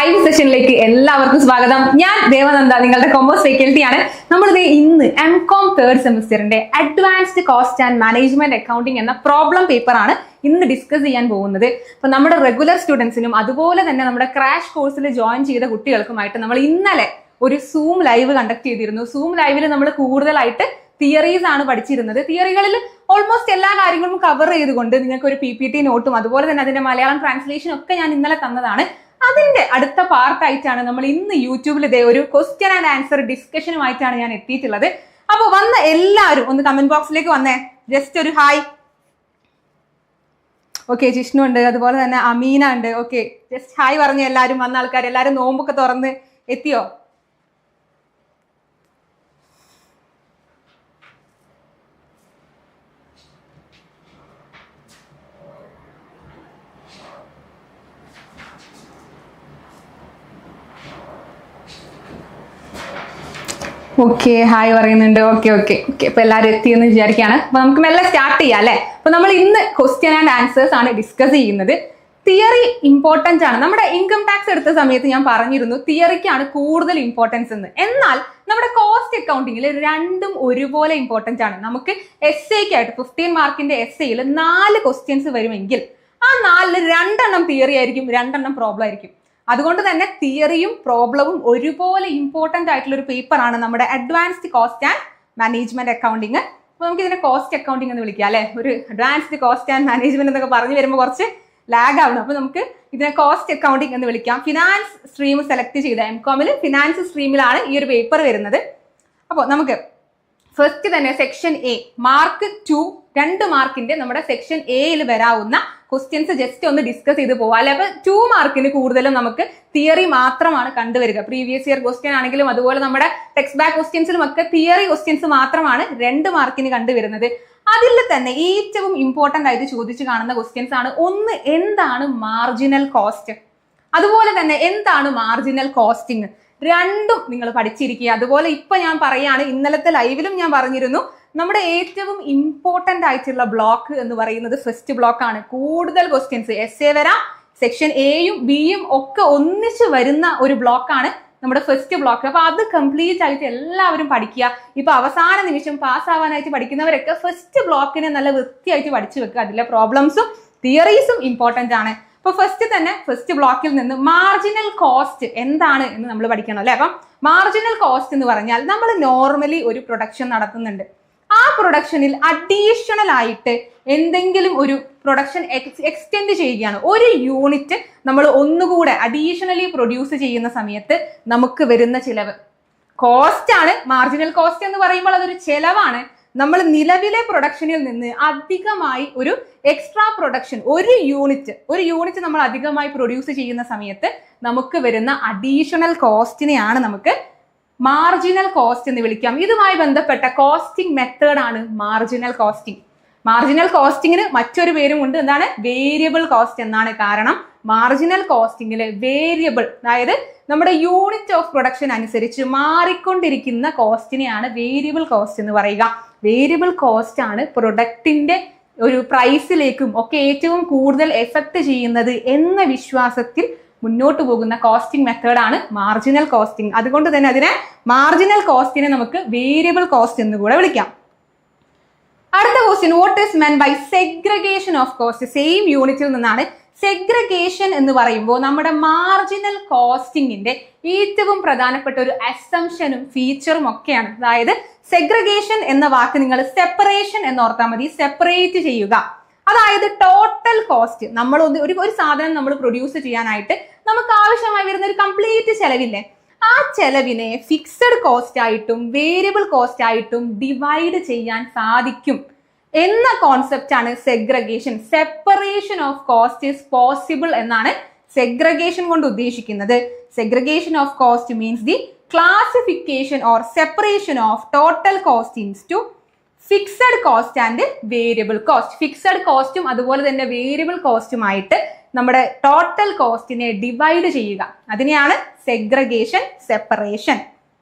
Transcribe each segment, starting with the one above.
Live സെഷനിലേക്ക് എല്ലാവർക്കും സ്വാഗതം. ഞാൻ ദേവനന്ദ, നിങ്ങളുടെ കൊമേഴ്സ് ഫാക്കൽറ്റി ആണ്. നമ്മളിത് ഇന്ന് എംകോം തേർഡ് സെമിസ്റ്ററിന്റെ advanced cost and management accounting എന്ന പ്രോബ്ലം പേപ്പർ ആണ് ഇന്ന് ഡിസ്കസ് ചെയ്യാൻ പോകുന്നത്. അപ്പൊ നമ്മുടെ റെഗുലർ സ്റ്റുഡൻസിനും അതുപോലെ തന്നെ നമ്മുടെ ക്രാഷ് കോഴ്സിൽ ജോയിൻ ചെയ്ത കുട്ടികൾക്കുമായിട്ട് നമ്മൾ ഇന്നലെ ഒരു സൂം ലൈവ് കണ്ടക്ട് ചെയ്തിരുന്നു. സൂം ലൈവിൽ നമ്മൾ കൂടുതലായിട്ട് തിയറീസ് ആണ് പഠിച്ചിരുന്നത്. തിയറികളിൽ ഓൾമോസ്റ്റ് എല്ലാ കാര്യങ്ങളും കവർ ചെയ്തുകൊണ്ട് നിങ്ങൾക്ക് ഒരു PPT നോട്ടും അതുപോലെ തന്നെ അതിന്റെ മലയാളം ട്രാൻസ്ലേഷനും ഒക്കെ ഞാൻ ഇന്നലെ തന്നതാണ്. അതിന്റെ അടുത്ത പാർട്ടായിട്ടാണ് നമ്മൾ ഇന്ന് യൂട്യൂബിൽ ഇതേ ഒരു ക്വസ്റ്റ്യൻ ആൻഡ് ആൻസർ ഡിസ്കഷനുമായിട്ടാണ് ഞാൻ എത്തിയിട്ടുള്ളത്. അപ്പോൾ വന്ന എല്ലാവരും ഒന്ന് കമന്റ് ബോക്സിലേക്ക് വന്നേ, ജസ്റ്റ് ഒരു ഹായ്. ഓക്കെ, ജിഷ്ണു ഉണ്ട്, അതുപോലെ തന്നെ അമീന ഉണ്ട്. ഓക്കെ, ജസ്റ്റ് ഹായ് പറഞ്ഞ എല്ലാവരും, വന്ന ആൾക്കാർ എല്ലാവരും നോമ്പൊക്കെ തുറന്ന് എത്തിയോ? ഓക്കെ, ഹായ് പറയുന്നുണ്ട്. ഓക്കെ ഓക്കെ ഓക്കെ അപ്പൊ എല്ലാവരും എത്തിയെന്ന് വിചാരിക്കുകയാണ്. അപ്പൊ നമുക്ക് മെല്ലെ സ്റ്റാർട്ട് ചെയ്യാം അല്ലെ. അപ്പൊ നമ്മൾ ഇന്ന് ക്വസ്റ്റ്യൻ ആൻഡ് ആൻസേഴ്സ് ആണ് ഡിസ്കസ് ചെയ്യുന്നത്. തിയറി ഇമ്പോർട്ടന്റ് ആണ്. നമ്മുടെ ഇൻകം ടാക്സ് എടുത്ത സമയത്ത് ഞാൻ പറഞ്ഞിരുന്നു തിയറിക്കാണ് കൂടുതൽ ഇമ്പോർട്ടൻസ് എന്ന്. എന്നാൽ നമ്മുടെ കോസ്റ്റ് അക്കൗണ്ടിങ്ങിൽ രണ്ടും ഒരുപോലെ ഇമ്പോർട്ടന്റ് ആണ്. നമുക്ക് എസ്സേക്കായിട്ട് 15 മാർക്കിന്റെ എസ്സേയിൽ 4 ക്വസ്റ്റ്യൻസ് വരുമെങ്കിൽ ആ 4-ൽ 2 തിയറി ആയിരിക്കും, 2 പ്രോബ്ലം ആയിരിക്കും. അതുകൊണ്ട് തന്നെ തിയറിയും പ്രോബ്ലവും ഒരുപോലെ ഇമ്പോർട്ടന്റ് ആയിട്ടുള്ള ഒരു പേപ്പറാണ് നമ്മുടെ advanced cost and management accounting. അപ്പൊ നമുക്ക് ഇതിനെ കോസ്റ്റ് അക്കൗണ്ടിങ് എന്ന് വിളിക്കാം അല്ലെ. ഒരു അഡ്വാൻസ്ഡ് കോസ്റ്റ് ആൻഡ് മാനേജ്മെന്റ് എന്നൊക്കെ പറഞ്ഞു വരുമ്പോൾ കുറച്ച് ലാഗ് ആവണം. അപ്പൊ നമുക്ക് ഇതിനെ കോസ്റ്റ് അക്കൗണ്ടിങ് എന്ന് വിളിക്കാം. ഫിനാൻസ് സ്ട്രീം സെലക്ട് ചെയ്ത എംകോമിൽ ഫിനാൻസ് സ്ട്രീമിലാണ് ഈ ഒരു പേപ്പർ വരുന്നത്. അപ്പോൾ നമുക്ക് ഫസ്റ്റ് തന്നെ സെക്ഷൻ എ മാർക്ക് 2 2 മാർക്കിന്റെ നമ്മുടെ സെക്ഷൻ എയിൽ വരാവുന്ന ക്വസ്റ്റ്യൻസ് ജസ്റ്റ് ഒന്ന് ഡിസ്കസ് ചെയ്ത് പോവാം അല്ലെ. അപ്പൊ 2 മാർക്കിന് കൂടുതലും നമുക്ക് തിയറി മാത്രമാണ് കണ്ടുവരിക. പ്രീവിയസ് ഇയർ ക്വസ്റ്റ്യൻ ആണെങ്കിലും അതുപോലെ നമ്മുടെ ടെക്സ്റ്റ് ബാക്ക് ക്വസ്റ്റ്യൻസിലും ഒക്കെ തിയറി ക്വസ്റ്റ്യൻസ് മാത്രമാണ് 2 മാർക്കിന് കണ്ടുവരുന്നത്. അതിൽ തന്നെ ഏറ്റവും ഇമ്പോർട്ടന്റ് ആയിട്ട് ചോദിച്ചു കാണുന്ന ക്വസ്റ്റ്യൻസ് ആണ്. ഒന്ന്, എന്താണ് മാർജിനൽ കോസ്റ്റ്, അതുപോലെ തന്നെ എന്താണ് മാർജിനൽ കോസ്റ്റിംഗ്. രണ്ടും നിങ്ങൾ പഠിച്ചിരിക്കുക. അതുപോലെ ഇപ്പൊ ഞാൻ പറയാണ്, ഇന്നലത്തെ ലൈവിലും ഞാൻ പറഞ്ഞിരുന്നു, നമ്മുടെ ഏറ്റവും ഇമ്പോർട്ടന്റ് ആയിട്ടുള്ള ബ്ലോക്ക് എന്ന് പറയുന്നത് ഫസ്റ്റ് ബ്ലോക്ക് ആണ്. കൂടുതൽ ക്വസ്റ്റ്യൻസ് എസ്സേ വരാം, സെക്ഷൻ എയും ബിയും ഒക്കെ ഒന്നിച്ച് വരുന്ന ഒരു ബ്ലോക്കാണ് നമ്മുടെ ഫസ്റ്റ് ബ്ലോക്ക്. അപ്പൊ അത് കംപ്ലീറ്റ് ആയിട്ട് എല്ലാവരും പഠിക്കുക. ഇപ്പൊ അവസാന നിമിഷം പാസ് ആവാനായിട്ട് പഠിക്കുന്നവരൊക്കെ ഫസ്റ്റ് ബ്ലോക്കിനെ നല്ല വൃത്തിയായിട്ട് പഠിച്ചു വെക്കുക. അതിലെ പ്രോബ്ലംസും തിയറീസും ഇമ്പോർട്ടന്റ് ആണ്. അപ്പൊ ഫസ്റ്റ് ബ്ലോക്കിൽ നിന്ന് മാർജിനൽ കോസ്റ്റ് എന്താണ് എന്ന് നമ്മൾ പഠിക്കണം അല്ലെ. അപ്പം മാർജിനൽ കോസ്റ്റ് എന്ന് പറഞ്ഞാൽ നമ്മൾ നോർമലി ഒരു പ്രൊഡക്ഷൻ നടത്തുന്നുണ്ട്. ആ പ്രൊഡക്ഷനിൽ അഡീഷണൽ ആയിട്ട് എന്തെങ്കിലും ഒരു പ്രൊഡക്ഷൻ എക്സ്റ്റെൻഡ് ചെയ്യുകയാണ്, ഒരു യൂണിറ്റ് നമ്മൾ ഒന്നുകൂടെ അഡീഷണലി പ്രൊഡ്യൂസ് ചെയ്യുന്ന സമയത്ത് നമുക്ക് വരുന്ന ചിലവ് കോസ്റ്റ് ആണ്. മാർജിനൽ കോസ്റ്റ് എന്ന് പറയുമ്പോൾ അതൊരു ചെലവാണ്. നമ്മൾ നിലവിലെ പ്രൊഡക്ഷനിൽ നിന്ന് അധികമായി ഒരു എക്സ്ട്രാ പ്രൊഡക്ഷൻ, ഒരു യൂണിറ്റ് നമ്മൾ അധികമായി പ്രൊഡ്യൂസ് ചെയ്യുന്ന സമയത്ത് നമുക്ക് വരുന്ന അഡീഷണൽ കോസ്റ്റിനെയാണ് നമുക്ക് മാർജിനൽ കോസ്റ്റ് എന്ന് വിളിക്കാം. ഇതുമായി ബന്ധപ്പെട്ട കോസ്റ്റിംഗ് മെത്തേഡ് ആണ് മാർജിനൽ കോസ്റ്റിംഗ്. മാർജിനൽ കോസ്റ്റിങ്ങിന് മറ്റൊരു പേരും ഉണ്ട്, എന്താണ്? വേരിയബിൾ കോസ്റ്റ് എന്നാണ്. കാരണം മാർജിനൽ കോസ്റ്റിങ്ങില് വേരിയബിൾ, അതായത് നമ്മുടെ യൂണിറ്റ് ഓഫ് പ്രൊഡക്ഷൻ അനുസരിച്ച് മാറിക്കൊണ്ടിരിക്കുന്ന കോസ്റ്റിനെയാണ് വേരിയബിൾ കോസ്റ്റ് എന്ന് പറയുക. വേരിയബിൾ കോസ്റ്റ് ആണ് പ്രൊഡക്റ്റിന്റെ ഒരു പ്രൈസിലേക്കും ഒക്കെ ഏറ്റവും കൂടുതൽ എഫക്ട് ചെയ്യുന്നത് എന്ന വിശ്വാസത്തിൽ മുന്നോട്ട് പോകുന്ന കോസ്റ്റിംഗ് മെത്തേഡാണ് മാർജിനൽ കോസ്റ്റിംഗ്. അതുകൊണ്ട് തന്നെ അതിനെ മാർജിനൽ കോസ്റ്റിനെ നമുക്ക് വേരിയബിൾ കോസ്റ്റ് എന്ന് കൂടെ വിളിക്കാം. അടുത്ത question, what is meant by segregation of cost. Same യൂണിറ്റിൽ നിന്നാണ്. സെഗ്രിഗേഷൻ എന്ന് പറയുമ്പോൾ നമ്മുടെ മാർജിനൽ കോസ്റ്റിംഗിന്റെ ഏറ്റവും പ്രധാനപ്പെട്ട ഒരു അസംഷനും ഫീച്ചറും ഒക്കെയാണ്. അതായത് സെഗ്രിഗേഷൻ എന്ന വാക്ക് നിങ്ങൾ സെപ്പറേഷൻ എന്ന് ഓർത്താൽ മതി. സെപ്പറേറ്റ് ചെയ്യുക, അതായത് ടോട്ടൽ കോസ്റ്റ്. നമ്മൾ ഒരു സാധനം നമ്മൾ പ്രൊഡ്യൂസ് ചെയ്യാനായിട്ട് നമുക്ക് ആവശ്യമായി വരുന്ന ഒരു കംപ്ലീറ്റ് ചെലവില്ലേ, ആ ചെലവിനെ ഫിക്സഡ് കോസ്റ്റ് ആയിട്ടും വേരിയബിൾ കോസ്റ്റ് ആയിട്ടും ഡിവൈഡ് ചെയ്യാൻ സാധിക്കും എന്ന കോൺസെപ്റ്റ് ആണ് segregation. Separation of cost is possible എന്നാണ് സെഗ്രിഗേഷൻ കൊണ്ട് ഉദ്ദേശിക്കുന്നത്. Segregation of cost means the classification or separation of total cost into fixed cost and variable cost. Fixed കോസ്റ്റും അതുപോലെ തന്നെ വേരിയബിൾ കോസ്റ്റുമായിട്ട് നമ്മുടെ ടോട്ടൽ കോസ്റ്റിനെ ഡിവൈഡ് ചെയ്യുക, അതിനെയാണ് സെഗ്രിഗേഷൻ, സെപ്പറേഷൻ.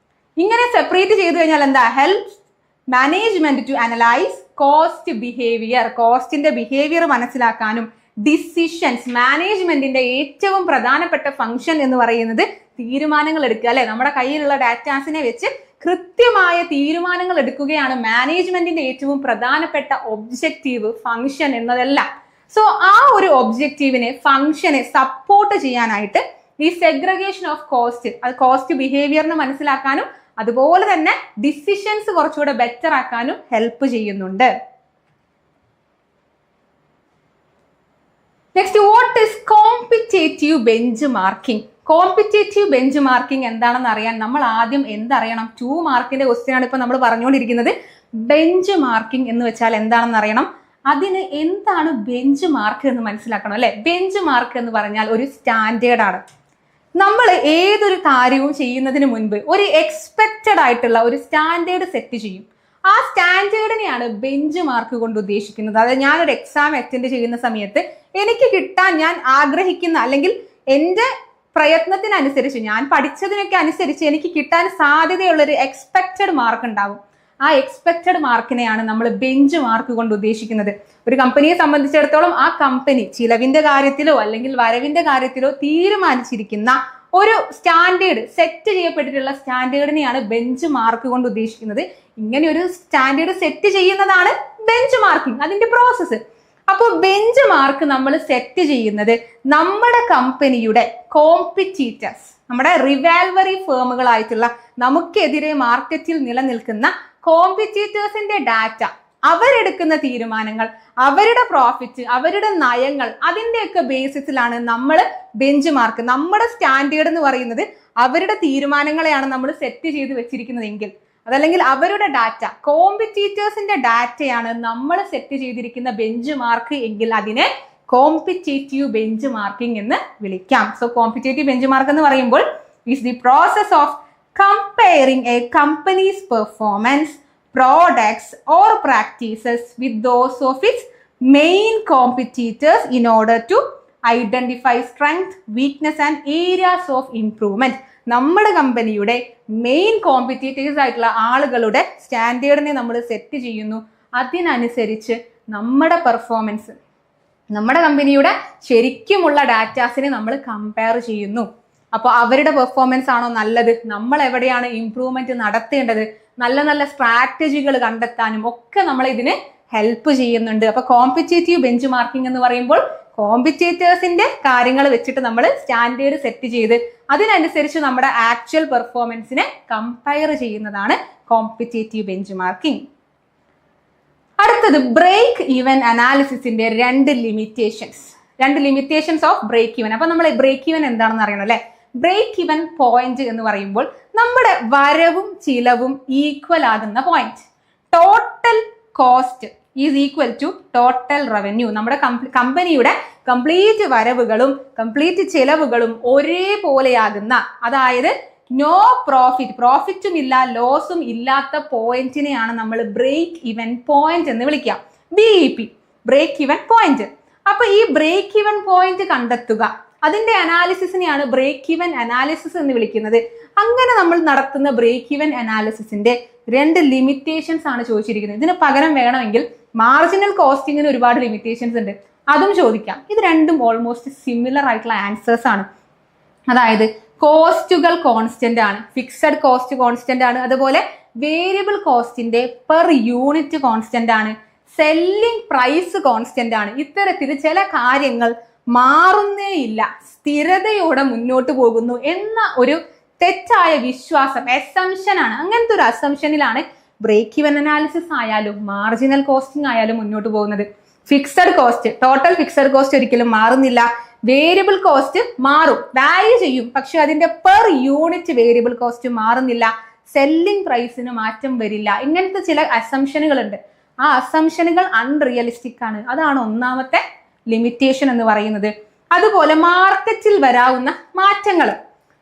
ഇങ്ങനെ സെപ്പറേറ്റ് ചെയ്തു കഴിഞ്ഞാൽ എന്താ? Helps management to analyse cost behaviour. കോസ്റ്റിന്റെ ബിഹേവിയർ മനസ്സിലാക്കാനും ഡിസിഷൻസ്. മാനേജ്മെന്റിന്റെ ഏറ്റവും പ്രധാനപ്പെട്ട ഫംഗ്ഷൻ എന്ന് പറയുന്നത് തീരുമാനങ്ങൾ എടുക്കുക അല്ലെ. നമ്മുടെ കയ്യിലുള്ള ഡാറ്റാസിനെ വെച്ച് കൃത്യമായ തീരുമാനങ്ങൾ എടുക്കുകയാണ് മാനേജ്മെന്റിന്റെ ഏറ്റവും പ്രധാനപ്പെട്ട ഒബ്ജക്റ്റീവ്, ഫംഗ്ഷൻ എന്നതെല്ലാം. സോ ആ ഒരു ഒബ്ജക്റ്റീവിനെ, ഫംഗ്ഷനെ സപ്പോർട്ട് ചെയ്യാനായിട്ട് ഈ സെഗ്രിഗേഷൻ ഓഫ് കോസ്റ്റ്, അത് കോസ്റ്റ് ബിഹേവിയറിന് മനസ്സിലാക്കാനും അതുപോലെ തന്നെ ഡിസിഷൻസ് കുറച്ചുകൂടെ ബെറ്റർ ആക്കാനും ഹെൽപ്പ് ചെയ്യുന്നുണ്ട്. Next, what is competitive bench marking? Competitive bench marking എന്താണെന്ന് അറിയാൻ നമ്മൾ ആദ്യം എന്തറിയണം? 2 മാർക്കിന്റെ ക്വസ്റ്റ്യൻ ആണ് ഇപ്പൊ നമ്മൾ പറഞ്ഞുകൊണ്ടിരിക്കുന്നത്. ബെഞ്ച് മാർക്കിംഗ് എന്ന് വെച്ചാൽ എന്താണെന്ന് അറിയണം. അതിന് എന്താണ് ബെഞ്ച് മാർക്ക് എന്ന് മനസ്സിലാക്കണം അല്ലെ. ബെഞ്ച് മാർക്ക് എന്ന് പറഞ്ഞാൽ ഒരു സ്റ്റാൻഡേർഡ് ആണ്. നമ്മൾ ഏതൊരു കാര്യവും ചെയ്യുന്നതിന് മുൻപ് ഒരു എക്സ്പെക്റ്റഡ് ആയിട്ടുള്ള ഒരു സ്റ്റാൻഡേർഡ് സെറ്റ് ചെയ്യും. ആ സ്റ്റാൻഡേർഡിനെയാണ് ബെഞ്ച് മാർക്ക് കൊണ്ട് ഉദ്ദേശിക്കുന്നത്. അതായത് ഞാനൊരു എക്സാം അറ്റൻഡ് ചെയ്യുന്ന സമയത്ത് എനിക്ക് കിട്ടാൻ ഞാൻ ആഗ്രഹിക്കുന്ന അല്ലെങ്കിൽ എൻ്റെ പ്രയത്നത്തിനനുസരിച്ച് ഞാൻ പഠിച്ചതിനൊക്കെ അനുസരിച്ച് എനിക്ക് കിട്ടാൻ സാധ്യതയുള്ള ഒരു എക്സ്പെക്റ്റഡ് മാർക്ക് ഉണ്ടാവും. ആ എക്സ്പെക്റ്റഡ് മാർക്കിനെയാണ് നമ്മൾ ബെഞ്ച് മാർക്ക് കൊണ്ട് ഉദ്ദേശിക്കുന്നത്. ഒരു കമ്പനിയെ സംബന്ധിച്ചിടത്തോളം ആ കമ്പനി ചിലവിന്റെ കാര്യത്തിലോ അല്ലെങ്കിൽ വരവിന്റെ കാര്യത്തിലോ തീരുമാനിച്ചിരിക്കുന്ന ഒരു സ്റ്റാൻഡേർഡ്, സെറ്റ് ചെയ്യപ്പെട്ടിട്ടുള്ള സ്റ്റാൻഡേർഡിനെയാണ് ബെഞ്ച് മാർക്ക് കൊണ്ട് ഉദ്ദേശിക്കുന്നത്. ഇങ്ങനെ ഒരു സ്റ്റാൻഡേർഡ് സെറ്റ് ചെയ്യുന്നതാണ് ബെഞ്ച് മാർക്കിംഗ്, അതിന്റെ പ്രോസസ്സ്. അപ്പോൾ ബെഞ്ച് മാർക്ക് നമ്മൾ സെറ്റ് ചെയ്യുന്നത് നമ്മുടെ കമ്പനിയുടെ കോമ്പറ്റീറ്റേഴ്സ്, നമ്മുടെ റിവാൽവറി ഫേമുകളായിട്ടുള്ള നമുക്കെതിരെ മാർക്കറ്റിൽ നിലനിൽക്കുന്ന കോമ്പറ്റീറ്റേഴ്സിന്റെ ഡാറ്റ, അവരെടുക്കുന്ന തീരുമാനങ്ങൾ, അവരുടെ പ്രോഫിറ്റ്, അവരുടെ നയങ്ങൾ, അതിന്റെയൊക്കെ ബേസിസിലാണ് നമ്മൾ ബെഞ്ച് മാർക്ക്. നമ്മുടെ സ്റ്റാൻഡേർഡ് എന്ന് പറയുന്നത് അവരുടെ തീരുമാനങ്ങളെയാണ് നമ്മൾ സെറ്റ് ചെയ്ത് വെച്ചിരിക്കുന്നതെങ്കിൽ, അതല്ലെങ്കിൽ അവരുടെ ഡാറ്റ, കോമ്പറ്റീറ്റേഴ്സിന്റെ ഡാറ്റയാണ് നമ്മൾ സെറ്റ് ചെയ്തിരിക്കുന്ന ബെഞ്ച് മാർക്ക് എങ്കിൽ അതിനെ കോമ്പറ്റേറ്റീവ് ബെഞ്ച് മാർക്കിംഗ് എന്ന് വിളിക്കാം. സോ കോമ്പറ്റേറ്റീവ് ബെഞ്ച് മാർക്ക് എന്ന് പറയുമ്പോൾ is the process of comparing a company's performance, products or practices with those of its main competitors in order to identify strength, weakness and areas of improvement. നമ്മുടെ കമ്പനിയുടെ main competitors ആയിട്ടുള്ള ആളുകളുടെ സ്റ്റാൻഡേർഡിനെ നമ്മൾ set ചെയ്യുന്നു. അതിനനുസരിച്ച് നമ്മുടെ പെർഫോമൻസ്, നമ്മുടെ കമ്പനിയുടെ ശരിക്കുമുള്ള ഡാറ്റാസിനെ നമ്മൾ കമ്പയർ ചെയ്യുന്നു. അപ്പോൾ അവരുടെ പെർഫോമൻസ് ആണോ നല്ലത്, നമ്മൾ എവിടെയാണ് ഇംപ്രൂവ്മെന്റ് നടത്തേണ്ടത്, നല്ല നല്ല സ്ട്രാറ്റജികൾ കണ്ടെത്താനും ഒക്കെ നമ്മൾ ഇതിന് ഹെൽപ്പ് ചെയ്യുന്നുണ്ട്. അപ്പൊ കോമ്പറ്റേറ്റീവ് ബെഞ്ച് മാർക്കിംഗ് എന്ന് പറയുമ്പോൾ കോമ്പറ്റേറ്റേഴ്സിന്റെ കാര്യങ്ങൾ വെച്ചിട്ട് നമ്മൾ സ്റ്റാൻഡേർഡ് സെറ്റ് ചെയ്ത് അതിനനുസരിച്ച് നമ്മുടെ ആക്ച്വൽ പെർഫോമൻസിനെ കമ്പയർ ചെയ്യുന്നതാണ് കോമ്പറ്റേറ്റീവ് ബെഞ്ച് മാർക്കിംഗ്. അടുത്തത് ബ്രേക്ക് ഈവൻ അനാലിസിസിന്റെ രണ്ട് ലിമിറ്റേഷൻസ് ഓഫ് ബ്രേക്ക് ഈവൻ. അപ്പൊ നമ്മൾ ബ്രേക്ക് ഈവൻ എന്താണെന്ന് അറിയണം അല്ലെ. ബ്രേക്ക് ഈവൻ പോയിന്റ് എന്ന് പറയുമ്പോൾ നമ്മുടെ വരവും ചിലവും ഈക്വൽ ആകുന്ന point. Total cost is equal to total revenue. നമ്മുടെ കമ്പനിയുടെ കംപ്ലീറ്റ് വരവുകളും കംപ്ലീറ്റ് ചിലവുകളും ഒരേപോലെയാകുന്ന, അതായത് നോ പ്രോഫിറ്റും ഇല്ല ലോസും ഇല്ലാത്ത പോയിന്റിനെയാണ് നമ്മൾ ബ്രേക്ക് ഈവൻ പോയിന്റ് എന്ന് വിളിക്കുക. BEP, break even point. അപ്പൊ ഈ ബ്രേക്ക് ഈവൻ പോയിന്റ് കണ്ടെത്തുക, അതിന്റെ അനാലിസിസിനെയാണ് ബ്രേക്ക് ഈവൻ അനാലിസിസ് എന്ന് വിളിക്കുന്നത്. അങ്ങനെ നമ്മൾ നടത്തുന്ന ബ്രേക്ക് ഈവൻ അനാലിസിസിന്റെ രണ്ട് ലിമിറ്റേഷൻസ് ആണ് ചോദിച്ചിരിക്കുന്നത്. ഇതിന് പകരം വേണമെങ്കിൽ മാർജിനൽ കോസ്റ്റിങ്ങിന് ഒരുപാട് ലിമിറ്റേഷൻസ് ഉണ്ട്, അതും ചോദിക്കാം. ഇത് രണ്ടും ഓൾമോസ്റ്റ് സിമിലർ ആയിട്ടുള്ള ആൻസേഴ്സ് ആണ്. അതായത് കോസ്റ്റുകൾ കോൺസ്റ്റന്റ് ആണ്, ഫിക്സഡ് കോസ്റ്റ് കോൺസ്റ്റന്റ് ആണ്, അതുപോലെ വേരിയബിൾ കോസ്റ്റിന്റെ പെർ യൂണിറ്റ് കോൺസ്റ്റന്റ് ആണ്, സെല്ലിംഗ് പ്രൈസ് കോൺസ്റ്റന്റ് ആണ്. ഇത്തരത്തിൽ ചില കാര്യങ്ങൾ മാറുന്നേയില്ല, സ്ഥിരതയോടെ മുന്നോട്ട് പോകുന്നു എന്ന ഒരു തെറ്റായ വിശ്വാസം, അസംഷൻ ആണ്. അങ്ങനത്തെ ഒരു അസംഷനിലാണ് ബ്രേക്ക് ഈവൻ അനാലിസിസ് ആയാലും മാർജിനൽ കോസ്റ്റിംഗ് ആയാലും മുന്നോട്ട് പോകുന്നത്. Fixed cost, total fixed cost ഒരിക്കലും മാറുന്നില്ല. വേരിയബിൾ കോസ്റ്റ് മാറും, വാല്യൂ ചെയ്യും, പക്ഷെ അതിന്റെ പെർ യൂണിറ്റ് വേരിയബിൾ കോസ്റ്റ് മാറുന്നില്ല. സെല്ലിംഗ് പ്രൈസിന് മാറ്റം വരില്ല. ഇങ്ങനത്തെ ചില അസംഷനുകൾ ഉണ്ട്. ആ അസംഷനുകൾ അൺറിയലിസ്റ്റിക് ആണ്. അതാണ് ഒന്നാമത്തെ ലിമിറ്റേഷൻ എന്ന് പറയുന്നത്. അതുപോലെ മാർക്കറ്റിൽ വരാവുന്ന മാറ്റങ്ങൾ,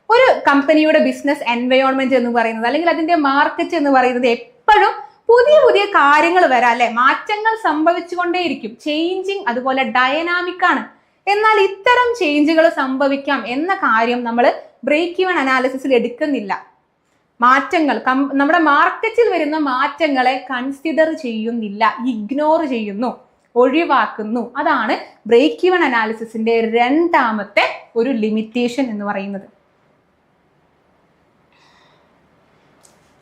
ഒരു കമ്പനിയുടെ ബിസിനസ് എൻവയോൺമെന്റ് എന്ന് പറയുന്നത് അല്ലെങ്കിൽ അതിന്റെ മാർക്കറ്റ് എന്ന് പറയുന്നത് എപ്പോഴും പുതിയ പുതിയ കാര്യങ്ങൾ വരാം അല്ലെ, മാറ്റങ്ങൾ സംഭവിച്ചുകൊണ്ടേയിരിക്കും. ചേഞ്ചിങ് അതുപോലെ ഡയനാമിക് ആണ്. എന്നാൽ ഇത്തരം ചേഞ്ചുകൾ സംഭവിക്കാം എന്ന കാര്യം നമ്മൾ ബ്രേക്ക് ഈവൻ അനാലിസിസിൽ എടുക്കുന്നില്ല. മാറ്റങ്ങൾ, നമ്മുടെ മാർക്കറ്റിൽ വരുന്ന മാറ്റങ്ങളെ കൺസിഡർ ചെയ്യുന്നില്ല, ഇഗ്നോർ ചെയ്യുന്നു. ഒഴിവാക്കുന്നു. അതാണ് ബ്രേക്ക് ഈവൻ അനാലിസിസിന്റെ രണ്ടാമത്തെ ഒരു ലിമിറ്റേഷൻ എന്ന് പറയുന്നത്.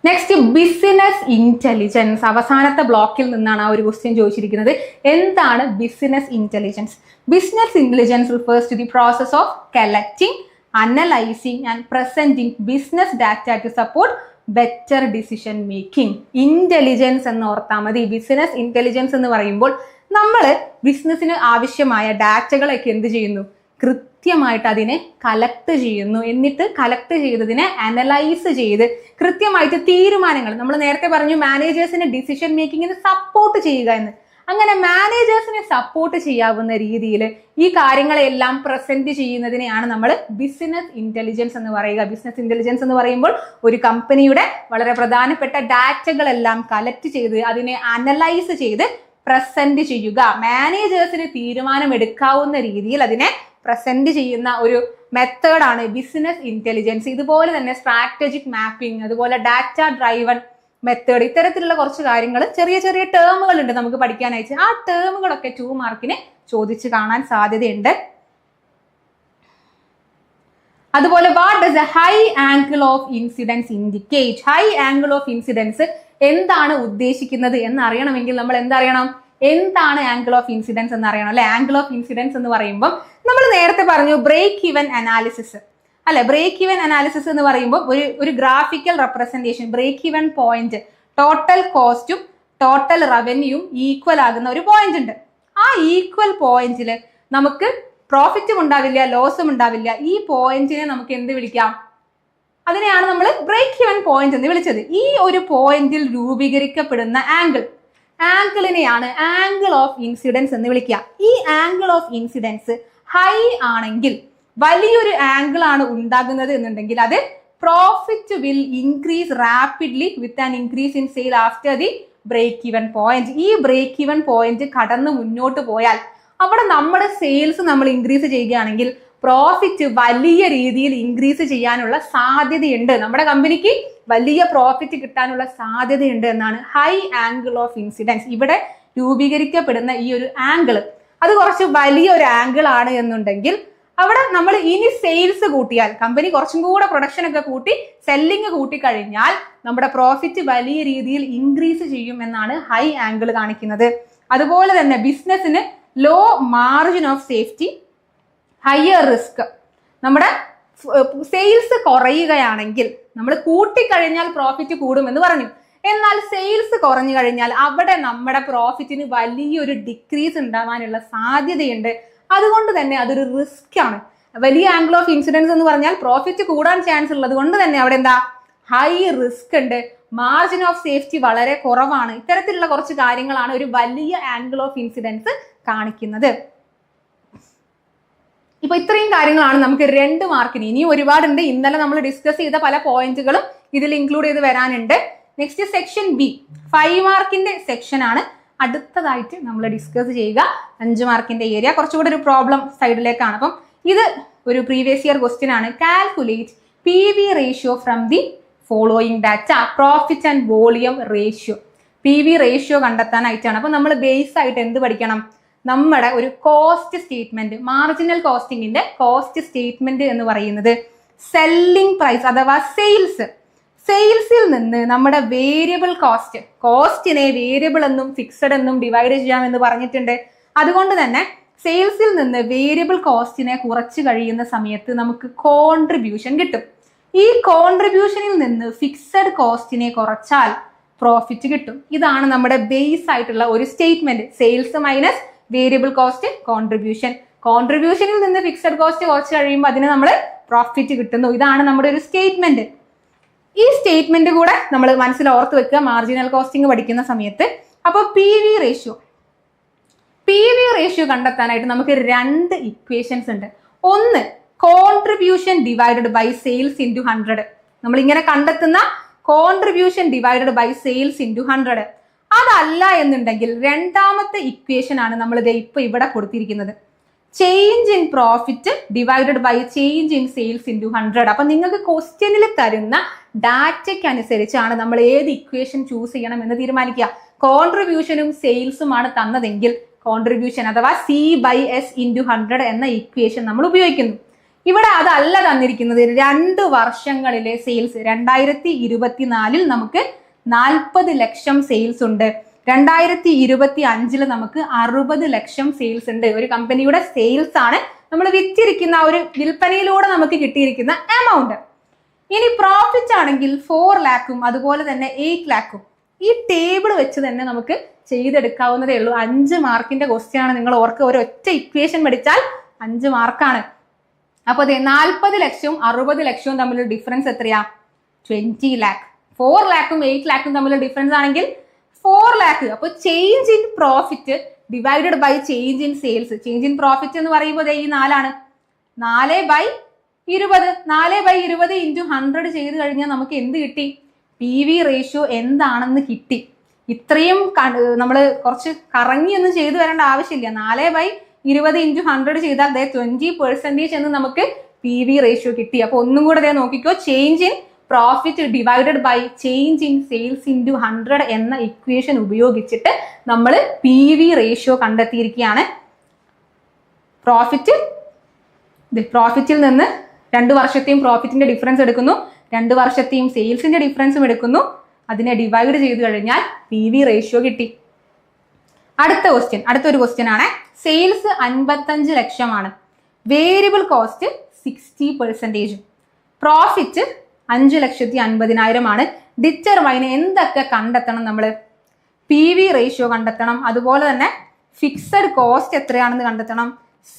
Next business intelligence. അവസാനത്തെ ബ്ലോക്കിൽ നിന്നാണ് ആ ഒരു ക്വസ്റ്റ്യൻ ചോദിച്ചിരിക്കുന്നത്. എന്താണ് business intelligence? Business intelligence refers to the process of collecting, analysing and presenting business data to support better decision making. Intelligence എന്ന് ഓർത്താൽ മതി. ബിസിനസ് ഇന്റലിജൻസ് എന്ന് പറയുമ്പോൾ നമ്മൾ ബിസിനസ്സിന് ആവശ്യമായ ഡാറ്റകളൊക്കെ എന്ത് ചെയ്യുന്നു? കൃത്യമായിട്ട് അതിനെ കളക്ട് ചെയ്യുന്നു. എന്നിട്ട് കളക്ട് ചെയ്തതിനെ അനലൈസ് ചെയ്ത് കൃത്യമായിട്ട് തീരുമാനങ്ങൾ, നമ്മൾ നേരത്തെ പറഞ്ഞു മാനേജേഴ്സിന് ഡിസിഷൻ മേക്കിങ്ങിന് സപ്പോർട്ട് ചെയ്യുക എന്ന്. അങ്ങനെ മാനേജേഴ്സിനെ സപ്പോർട്ട് ചെയ്യാവുന്ന രീതിയിൽ ഈ കാര്യങ്ങളെല്ലാം പ്രസന്റ് ചെയ്യുന്നതിനെയാണ് നമ്മൾ ബിസിനസ് ഇന്റലിജൻസ് എന്ന് പറയുക. ബിസിനസ് ഇന്റലിജൻസ് എന്ന് പറയുമ്പോൾ ഒരു കമ്പനിയുടെ വളരെ പ്രധാനപ്പെട്ട ഡാറ്റകളെല്ലാം കളക്ട് ചെയ്ത് അതിനെ അനലൈസ് ചെയ്ത് പ്രസന്റ് ചെയ്യുക, മാനേജേഴ്സിന് തീരുമാനമെടുക്കാവുന്ന രീതിയിൽ അതിനെ പ്രസന്റ് ചെയ്യുന്ന ഒരു മെത്തേഡാണ് ബിസിനസ് ഇന്റലിജൻസ്. ഇതുപോലെ തന്നെ സ്ട്രാറ്റജിക് മാപ്പിംഗ്, അതുപോലെ ഡാറ്റ ഡ്രൈവൺ മെത്തേഡ്, ഇത്തരത്തിലുള്ള കുറച്ച് കാര്യങ്ങൾ, ചെറിയ ചെറിയ ടേമുകൾ ഉണ്ട് നമുക്ക് പഠിക്കാനായിട്ട്. ആ ടേമുകളൊക്കെ 2 മാർക്കിന് ചോദിച്ച് കാണാൻ സാധ്യതയുണ്ട്. അതുപോലെ what does A high angle of incidence indicate? High angle of incidence എന്താണ് ഉദ്ദേശിക്കുന്നത് എന്ന് അറിയണമെങ്കിൽ നമ്മൾ എന്തറിയണം? എന്താണ് ആംഗിൾ ഓഫ് ഇൻസിഡൻസ് എന്ന് അറിയണം അല്ലെ? ആംഗിൾ ഓഫ് ഇൻസിഡൻസ് എന്ന് പറയുമ്പോൾ നമ്മൾ നേരത്തെ പറഞ്ഞു ബ്രേക്ക് ഈവൻ അനാലിസിസ് അല്ലെ. ബ്രേക്ക് ഈവൻ അനാലിസിസ് എന്ന് പറയുമ്പോൾ ഒരു graphical representation, break even point, total കോസ്റ്റും ടോട്ടൽ റവന്യൂവും ഈക്വൽ ആകുന്ന ഒരു പോയിന്റ് ഉണ്ട്. ആ ഈക്വൽ പോയിന്റിൽ നമുക്ക് പ്രോഫിറ്റും ഉണ്ടാവില്ല, ലോസും ഉണ്ടാവില്ല. ഈ പോയിന്റിനെ നമുക്ക് എന്ത് വിളിക്കാം? അതിനെയാണ് നമ്മൾ ബ്രേക്ക് ഈവൻ പോയിന്റ് എന്ന് വിളിച്ചത്. ഈ ഒരു പോയിന്റിൽ രൂപീകരിക്കപ്പെടുന്ന ആംഗിളിനെയാണ് ആംഗിൾ ഓഫ് ഇൻസിഡൻസ് എന്ന് വിളിക്കുക. ഈ ആംഗിൾ ഓഫ് ഇൻസിഡൻസ് ഹൈ ആണെങ്കിൽ, വലിയൊരു ആംഗിൾ ആണ് ഉണ്ടാകുന്നത് എന്നുണ്ടെങ്കിൽ അത് profit will increase rapidly with an increase in sale after the break even point. ഈ ബ്രേക്ക് ഈവൻ പോയിന്റ് കടന്ന് മുന്നോട്ട് പോയാൽ അവിടെ നമ്മുടെ സെയിൽസ് നമ്മൾ ഇൻക്രീസ് ചെയ്യുകയാണെങ്കിൽ പ്രോഫിറ്റ് വലിയ രീതിയിൽ ഇൻക്രീസ് ചെയ്യാനുള്ള സാധ്യതയുണ്ട്. നമ്മുടെ കമ്പനിക്ക് വലിയ പ്രോഫിറ്റ് കിട്ടാനുള്ള സാധ്യതയുണ്ട് എന്നാണ് ഹൈ ആംഗിൾ ഓഫ് ഇൻസിഡൻസ്. ഇവിടെ രൂപീകരിക്കപ്പെടുന്ന ഈ ഒരു ആംഗിൾ അത് കുറച്ച് വലിയൊരു ആംഗിൾ ആണ് എന്നുണ്ടെങ്കിൽ അവിടെ നമ്മൾ ഇനി സെയിൽസ് കൂട്ടിയാൽ, കമ്പനി കുറച്ചും കൂടെ പ്രൊഡക്ഷൻ ഒക്കെ കൂട്ടി സെല്ലിങ് കൂട്ടിക്കഴിഞ്ഞാൽ നമ്മുടെ പ്രോഫിറ്റ് വലിയ രീതിയിൽ ഇൻക്രീസ് ചെയ്യും എന്നാണ് ഹൈ ആംഗിൾ കാണിക്കുന്നത്. അതുപോലെ തന്നെ ബിസിനസ്സിന് low margin of safety, higher risk. നമ്മുടെ സെയിൽസ് കുറയുകയാണെങ്കിൽ, നമ്മൾ കൂട്ടിക്കഴിഞ്ഞാൽ പ്രോഫിറ്റ് കൂടുമെന്ന് പറഞ്ഞു, എന്നാൽ സെയിൽസ് കുറഞ്ഞു കഴിഞ്ഞാൽ അവിടെ നമ്മുടെ പ്രോഫിറ്റിന് വലിയൊരു ഡിക്രീസ് ഉണ്ടാവാനുള്ള സാധ്യതയുണ്ട്. അതുകൊണ്ട് തന്നെ അതൊരു റിസ്ക് ആണ്. വലിയ ആംഗിൾ ഓഫ് ഇൻസിഡൻസ് എന്ന് പറഞ്ഞാൽ പ്രോഫിറ്റ് കൂടാൻ ചാൻസ് ഉള്ളത് കൊണ്ട് തന്നെ അവിടെ എന്താ? ഹൈ റിസ്ക് ഉണ്ട്, മാർജിൻ ഓഫ് സേഫ്റ്റി വളരെ കുറവാണ്. ഇത്തരത്തിലുള്ള കുറച്ച് കാര്യങ്ങളാണ് ഒരു വലിയ ആംഗിൾ ഓഫ് ഇൻസിഡൻസ് കാണിക്കുന്നത്. ഇപ്പൊ ഇത്രയും കാര്യങ്ങളാണ് നമുക്ക് 2 മാർക്കിന്. ഇനിയും ഒരുപാടുണ്ട്. ഇന്നലെ നമ്മൾ ഡിസ്കസ് ചെയ്ത പല പോയിന്റുകളും ഇതിൽ ഇൻക്ലൂഡ് ചെയ്ത് വരാനുണ്ട്. നെക്സ്റ്റ് സെക്ഷൻ ബി 5 മാർക്കിന്റെ സെക്ഷൻ ആണ് അടുത്തതായിട്ട് നമ്മൾ ഡിസ്കസ് ചെയ്യുക. 5 മാർക്കിന്റെ ഏരിയ കുറച്ചുകൂടെ ഒരു പ്രോബ്ലം സൈഡിലേക്കാണ്. അപ്പം ഇത് ഒരു പ്രീവിയസ് ഇയർ ക്വസ്റ്റ്യൻ ആണ്. Calculate PV ratio from the following data. Profit and volume ratio, PV ratio കണ്ടെത്താനായിട്ടാണ്. അപ്പൊ നമ്മൾ ബേസ് ആയിട്ട് എന്ത് പഠിക്കണം? നമ്മുടെ ഒരു കോസ്റ്റ് സ്റ്റേറ്റ്മെന്റ്, മാർജിനൽ കോസ്റ്റിംഗിന്റെ കോസ്റ്റ് സ്റ്റേറ്റ്മെന്റ് എന്ന് പറയുന്നത് സെല്ലിംഗ് പ്രൈസ് അഥവാ സെയിൽസിൽ നിന്ന് നമ്മുടെ വേരിയബിൾ കോസ്റ്റിനെ വേരിയബിൾ എന്നും ഫിക്സഡ് എന്നും ഡിവൈഡ് ചെയ്യാമെന്ന് പറഞ്ഞിട്ടുണ്ട്. അതുകൊണ്ട് തന്നെ സെയിൽസിൽ നിന്ന് വേരിയബിൾ കോസ്റ്റിനെ കുറച്ച് കഴിയുന്ന സമയത്ത് നമുക്ക് കോൺട്രിബ്യൂഷൻ കിട്ടും. ഈ കോൺട്രിബ്യൂഷനിൽ നിന്ന് ഫിക്സഡ് കോസ്റ്റിനെ കുറച്ചാൽ പ്രോഫിറ്റ് കിട്ടും. ഇതാണ് നമ്മുടെ ബേസ് ആയിട്ടുള്ള ഒരു statement. Sales minus variable cost contribution. കോൺട്രിബ്യൂഷനിൽ നിന്ന് ഫിക്സഡ് കോസ്റ്റ് കുറച്ച് കഴിയുമ്പോൾ അതിന് നമ്മൾ പ്രോഫിറ്റ് കിട്ടുന്നു. ഇതാണ് നമ്മുടെ ഒരു സ്റ്റേറ്റ്മെന്റ്. ഈ സ്റ്റേറ്റ്മെന്റ് കൂടെ നമ്മൾ മനസ്സിൽ ഓർത്ത് വെക്കുക മാർജിനൽ കോസ്റ്റിംഗ് പഠിക്കുന്ന സമയത്ത്. അപ്പോൾ PV റേഷ്യോ കണ്ടെത്താനായിട്ട് നമുക്ക് 2 ഇക്വേഷൻസ് ഉണ്ട്. ഒന്ന് contribution divided by sales into 100. നമ്മൾ ഇങ്ങനെ കണ്ടെത്തുന്ന contribution divided by sales into 100. അതല്ല എന്നുണ്ടെങ്കിൽ രണ്ടാമത്തെ ഇക്വേഷൻ ആണ് നമ്മൾ ഇപ്പൊ ഇവിടെ കൊടുത്തിരിക്കുന്നത്. Change in profit divided by change in sales into 100. അപ്പൊ നിങ്ങൾക്ക് ക്വസ്റ്റ്യനിൽ തരുന്ന ഡാറ്റയ്ക്ക് അനുസരിച്ചാണ് നമ്മൾ ഏത് ഇക്വേഷൻ ചൂസ് ചെയ്യണം എന്ന് തീരുമാനിക്കുക. കോൺട്രിബ്യൂഷനും സെയിൽസും ആണ് തന്നതെങ്കിൽ കോൺട്രിബ്യൂഷൻ അഥവാ C/S/100 എന്ന ഇക്വേഷൻ നമ്മൾ ഉപയോഗിക്കുന്നു. ഇവിടെ അതല്ല തന്നിരിക്കുന്നത്. 2 വർഷങ്ങളിലെ സെയിൽസ് 2024 നമുക്ക് 40 ലക്ഷം സെയിൽസ് ഉണ്ട്, 2025 നമുക്ക് 60 ലക്ഷം സെയിൽസ് ഉണ്ട്. ഒരു കമ്പനിയുടെ സെയിൽസ് ആണ് നമ്മൾ വിറ്റിരിക്കുന്ന ഒരു വിൽപ്പനയിലൂടെ നമുക്ക് കിട്ടിയിരിക്കുന്ന എമൗണ്ട്. ഇനി പ്രോഫിറ്റ് ആണെങ്കിൽ 4 lakhും അതുപോലെ തന്നെ 8 lakhും. ഈ ടേബിൾ വെച്ച് തന്നെ നമുക്ക് ചെയ്തെടുക്കാവുന്നതേ ഉള്ളൂ. 5 മാർക്കിന്റെ ക്വസ്റ്റ്യൻ ആണ്. നിങ്ങൾ ഓർക്ക് ഒരൊറ്റ ഇക്വേഷൻ പഠിച്ചാൽ 5 മാർക്കാണ്. അപ്പൊ അതെ 40 ലക്ഷവും 60 ലക്ഷവും തമ്മിലുള്ള ഡിഫറൻസ് എത്രയാ? 20 lakh. 4 lakhും 8 lakhും തമ്മിലുള്ള ഡിഫറൻസ് ആണെങ്കിൽ 4 lakh. അപ്പൊ change in profit divided by change in sales. Change in profit എന്ന് പറയുമ്പോൾ ഈ 4 4/20. 4/20 ഇൻറ്റു 100 ചെയ്ത് കഴിഞ്ഞാൽ നമുക്ക് എന്ത് കിട്ടി? PV റേഷ്യോ എന്താണെന്ന് കിട്ടി. ഇത്രയും നമ്മൾ കുറച്ച് കറങ്ങിയൊന്നും ചെയ്തു വരേണ്ട ആവശ്യമില്ല. 4/20 ഇൻറ്റു 100 ചെയ്താൽ 20% എന്ന് നമുക്ക് PV റേഷ്യോ കിട്ടി. അപ്പൊ ഒന്നും കൂടെ നോക്കിക്കോ. Change in profit divided by change in sales into 100 എന്ന ഇക്വേഷൻ ഉപയോഗിച്ചിട്ട് നമ്മൾ PV റേഷ്യോ കണ്ടെത്തിയിരിക്കുകയാണ്. പ്രോഫിറ്റിൽ നിന്ന് 2 വർഷത്തെയും പ്രോഫിറ്റിന്റെ ഡിഫറൻസ് എടുക്കുന്നു, 2 വർഷത്തെയും സെയിൽസിന്റെ ഡിഫറൻസും എടുക്കുന്നു, അതിനെ ഡിവൈഡ് ചെയ്ത് കഴിഞ്ഞാൽ PV റേഷ്യോ കിട്ടി. അടുത്തൊരു ക്വസ്റ്റ്യൻ ആണ്. സെയിൽസ് 55 ലക്ഷമാണ്, വേരിയബിൾ കോസ്റ്റ് 60%, പ്രോഫിറ്റ് 5,50,000 ആണ്. ഡിറ്റർമൈൻ എന്തൊക്കെ കണ്ടെത്തണം? നമ്മൾ PV റേഷ്യോ കണ്ടെത്തണം, അതുപോലെ തന്നെ ഫിക്സഡ് കോസ്റ്റ് എത്രയാണെന്ന് കണ്ടെത്തണം,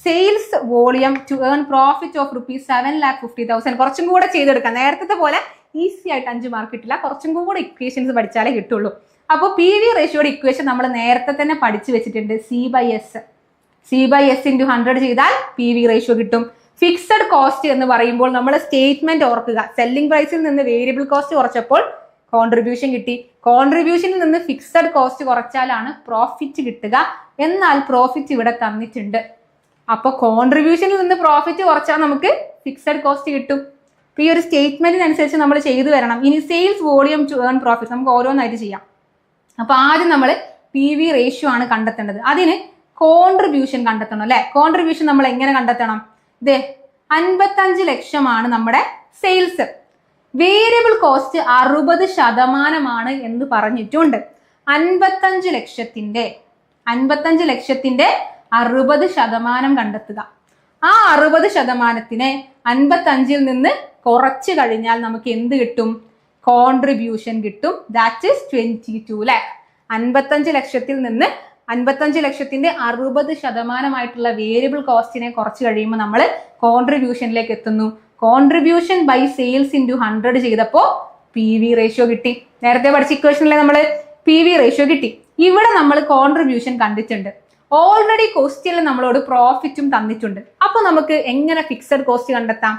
sales volume to earn profit of ₹7,50,000. കുറച്ചും കൂടെ ചെയ്തെടുക്കാം. നേരത്തെ പോലെ ഈസി ആയിട്ട് 5 മാർക്ക് കിട്ടില്ല, കുറച്ചും കൂടെ ഇക്വേഷൻസ് പഠിച്ചാലേ കിട്ടുള്ളൂ. അപ്പോൾ PV റേഷ്യോയുടെ ഇക്വേഷൻ നമ്മൾ നേരത്തെ തന്നെ പഠിച്ചു വെച്ചിട്ടുണ്ട്. C/S ഇൻറ്റു 100 ചെയ്താൽ PV റേഷ്യോ കിട്ടും. ഫിക്സഡ് കോസ്റ്റ് എന്ന് പറയുമ്പോൾ നമ്മൾ സ്റ്റേറ്റ്മെന്റ് ഓർക്കുക. സെല്ലിംഗ് പ്രൈസിൽ നിന്ന് വേരിയബിൾ കോസ്റ്റ് കുറച്ചപ്പോൾ കോൺട്രിബ്യൂഷൻ കിട്ടി. കോൺട്രിബ്യൂഷനിൽ നിന്ന് ഫിക്സഡ് കോസ്റ്റ് കുറച്ചാലാണ് പ്രോഫിറ്റ് കിട്ടുക. എന്നാൽ പ്രോഫിറ്റ് ഇവിടെ തന്നിട്ടുണ്ട്. അപ്പൊ കോൺട്രിബ്യൂഷനിൽ നിന്ന് പ്രോഫിറ്റ് കുറച്ചാൽ നമുക്ക് ഫിക്സഡ് കോസ്റ്റ് കിട്ടും. ഈ ഒരു സ്റ്റേറ്റ്മെന്റിനനുസരിച്ച് നമ്മൾ ചെയ്തു വരണം. ഇനി sales volume to earn profit നമുക്ക് ഓരോന്നായിട്ട് ചെയ്യാം. അപ്പൊ ആദ്യം നമ്മൾ PV റേഷ്യോ ആണ് കണ്ടെത്തേണ്ടത്. അതിന് കോൺട്രിബ്യൂഷൻ കണ്ടെത്തണം അല്ലെ. കോൺട്രിബ്യൂഷൻ നമ്മൾ എങ്ങനെ കണ്ടെത്തണം? 55 ലക്ഷമാണ് നമ്മുടെ സെയിൽസ്, വേരിയബിൾ കോസ്റ്റ് 60% എന്ന് പറഞ്ഞിട്ടുണ്ട്. 55 ലക്ഷത്തിന്റെ 60% കണ്ടെത്തുക. ആ 60%നെ 55 നിന്ന് കുറച്ച് കഴിഞ്ഞാൽ നമുക്ക് എന്ത് കിട്ടും? കോൺട്രിബ്യൂഷൻ കിട്ടും. That is 22 lakh. 55 ലക്ഷത്തിൽ നിന്ന് 55 ലക്ഷത്തിന്റെ 60% വേരിയബിൾ കോസ്റ്റിനെ കുറച്ച് കഴിയുമ്പോൾ നമ്മൾ കോൺട്രിബ്യൂഷനിലേക്ക് എത്തുന്നു. കോൺട്രിബ്യൂഷൻ ബൈ സെയിൽസ് ഇൻറ്റു 100 ചെയ്തപ്പോൾ PV റേഷ്യോ കിട്ടി. നേരത്തെ പഠിച്ച ഇക്വേഷനിലെ നമ്മൾ PV റേഷ്യോ കിട്ടി. ഇവിടെ നമ്മൾ കോൺട്രിബ്യൂഷൻ കണ്ടിട്ടുണ്ട്. ഓൾറെഡി ക്വസ്റ്റ്യനിൽ നമ്മളോട് പ്രോഫിറ്റും തന്നിട്ടുണ്ട്. അപ്പൊ നമുക്ക് എങ്ങനെ ഫിക്സഡ് കോസ്റ്റ് കണ്ടെത്താം?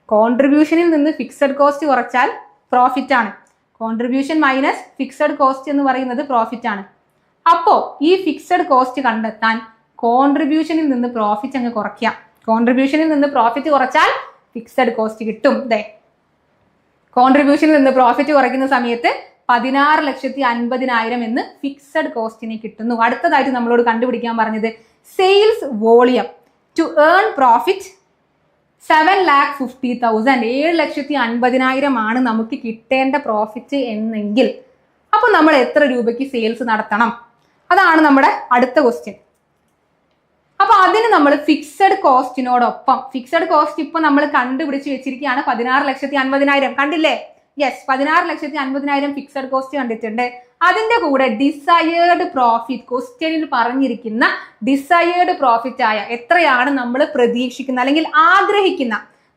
കോൺട്രിബ്യൂഷനിൽ നിന്ന് ഫിക്സഡ് കോസ്റ്റ് കുറച്ചാൽ പ്രോഫിറ്റ് ആണ്. കോൺട്രിബ്യൂഷൻ മൈനസ് ഫിക്സഡ് കോസ്റ്റ് എന്ന് പറയുന്നത് പ്രോഫിറ്റ് ആണ്. അപ്പോ ഈ ഫിക്സഡ് കോസ്റ്റ് കണ്ടെത്താൻ കോൺട്രിബ്യൂഷനിൽ നിന്ന് പ്രോഫിറ്റ് അങ്ങ് കുറയ്ക്കാം. കോൺട്രിബ്യൂഷനിൽ നിന്ന് പ്രോഫിറ്റ് കുറച്ചാൽ ഫിക്സഡ് കോസ്റ്റ് കിട്ടും. കോൺട്രിബ്യൂഷനിൽ നിന്ന് പ്രോഫിറ്റ് കുറയ്ക്കുന്ന സമയത്ത് 16,50,000 എന്ന് ഫിക്സഡ് കോസ്റ്റിനെ കിട്ടുന്നു. അടുത്തതായിട്ട് നമ്മളോട് കണ്ടുപിടിക്കാൻ പറഞ്ഞത് sales volume to earn profit 7,50,000. 7,50,000 ആണ് നമുക്ക് കിട്ടേണ്ട പ്രോഫിറ്റ് എന്നെങ്കിൽ അപ്പൊ നമ്മൾ എത്ര രൂപയ്ക്ക് സെയിൽസ് നടത്തണം? അതാണ് നമ്മുടെ അടുത്ത ക്വസ്റ്റ്യൻ. അപ്പൊ അതിന് നമ്മൾ ഫിക്സഡ് കോസ്റ്റിനോടൊപ്പം ഫിക്സഡ് കോസ്റ്റ് ഇപ്പൊ നമ്മൾ കണ്ടുപിടിച്ച് വെച്ചിരിക്കുകയാണ് 16,50,000. കണ്ടില്ലേ? യെസ്, 16,50,000 ഫിക്സഡ് കോസ്റ്റ് കണ്ടിട്ടുണ്ട്. അതിന്റെ കൂടെ ഡിസയേർഡ് പ്രോഫിറ്റ്, ക്വസ്റ്റ്യനിൽ പറഞ്ഞിരിക്കുന്ന ഡിസയേർഡ് പ്രോഫിറ്റ് ആയ എത്രയാണ് നമ്മൾ പ്രതീക്ഷിക്കുന്ന അല്ലെങ്കിൽ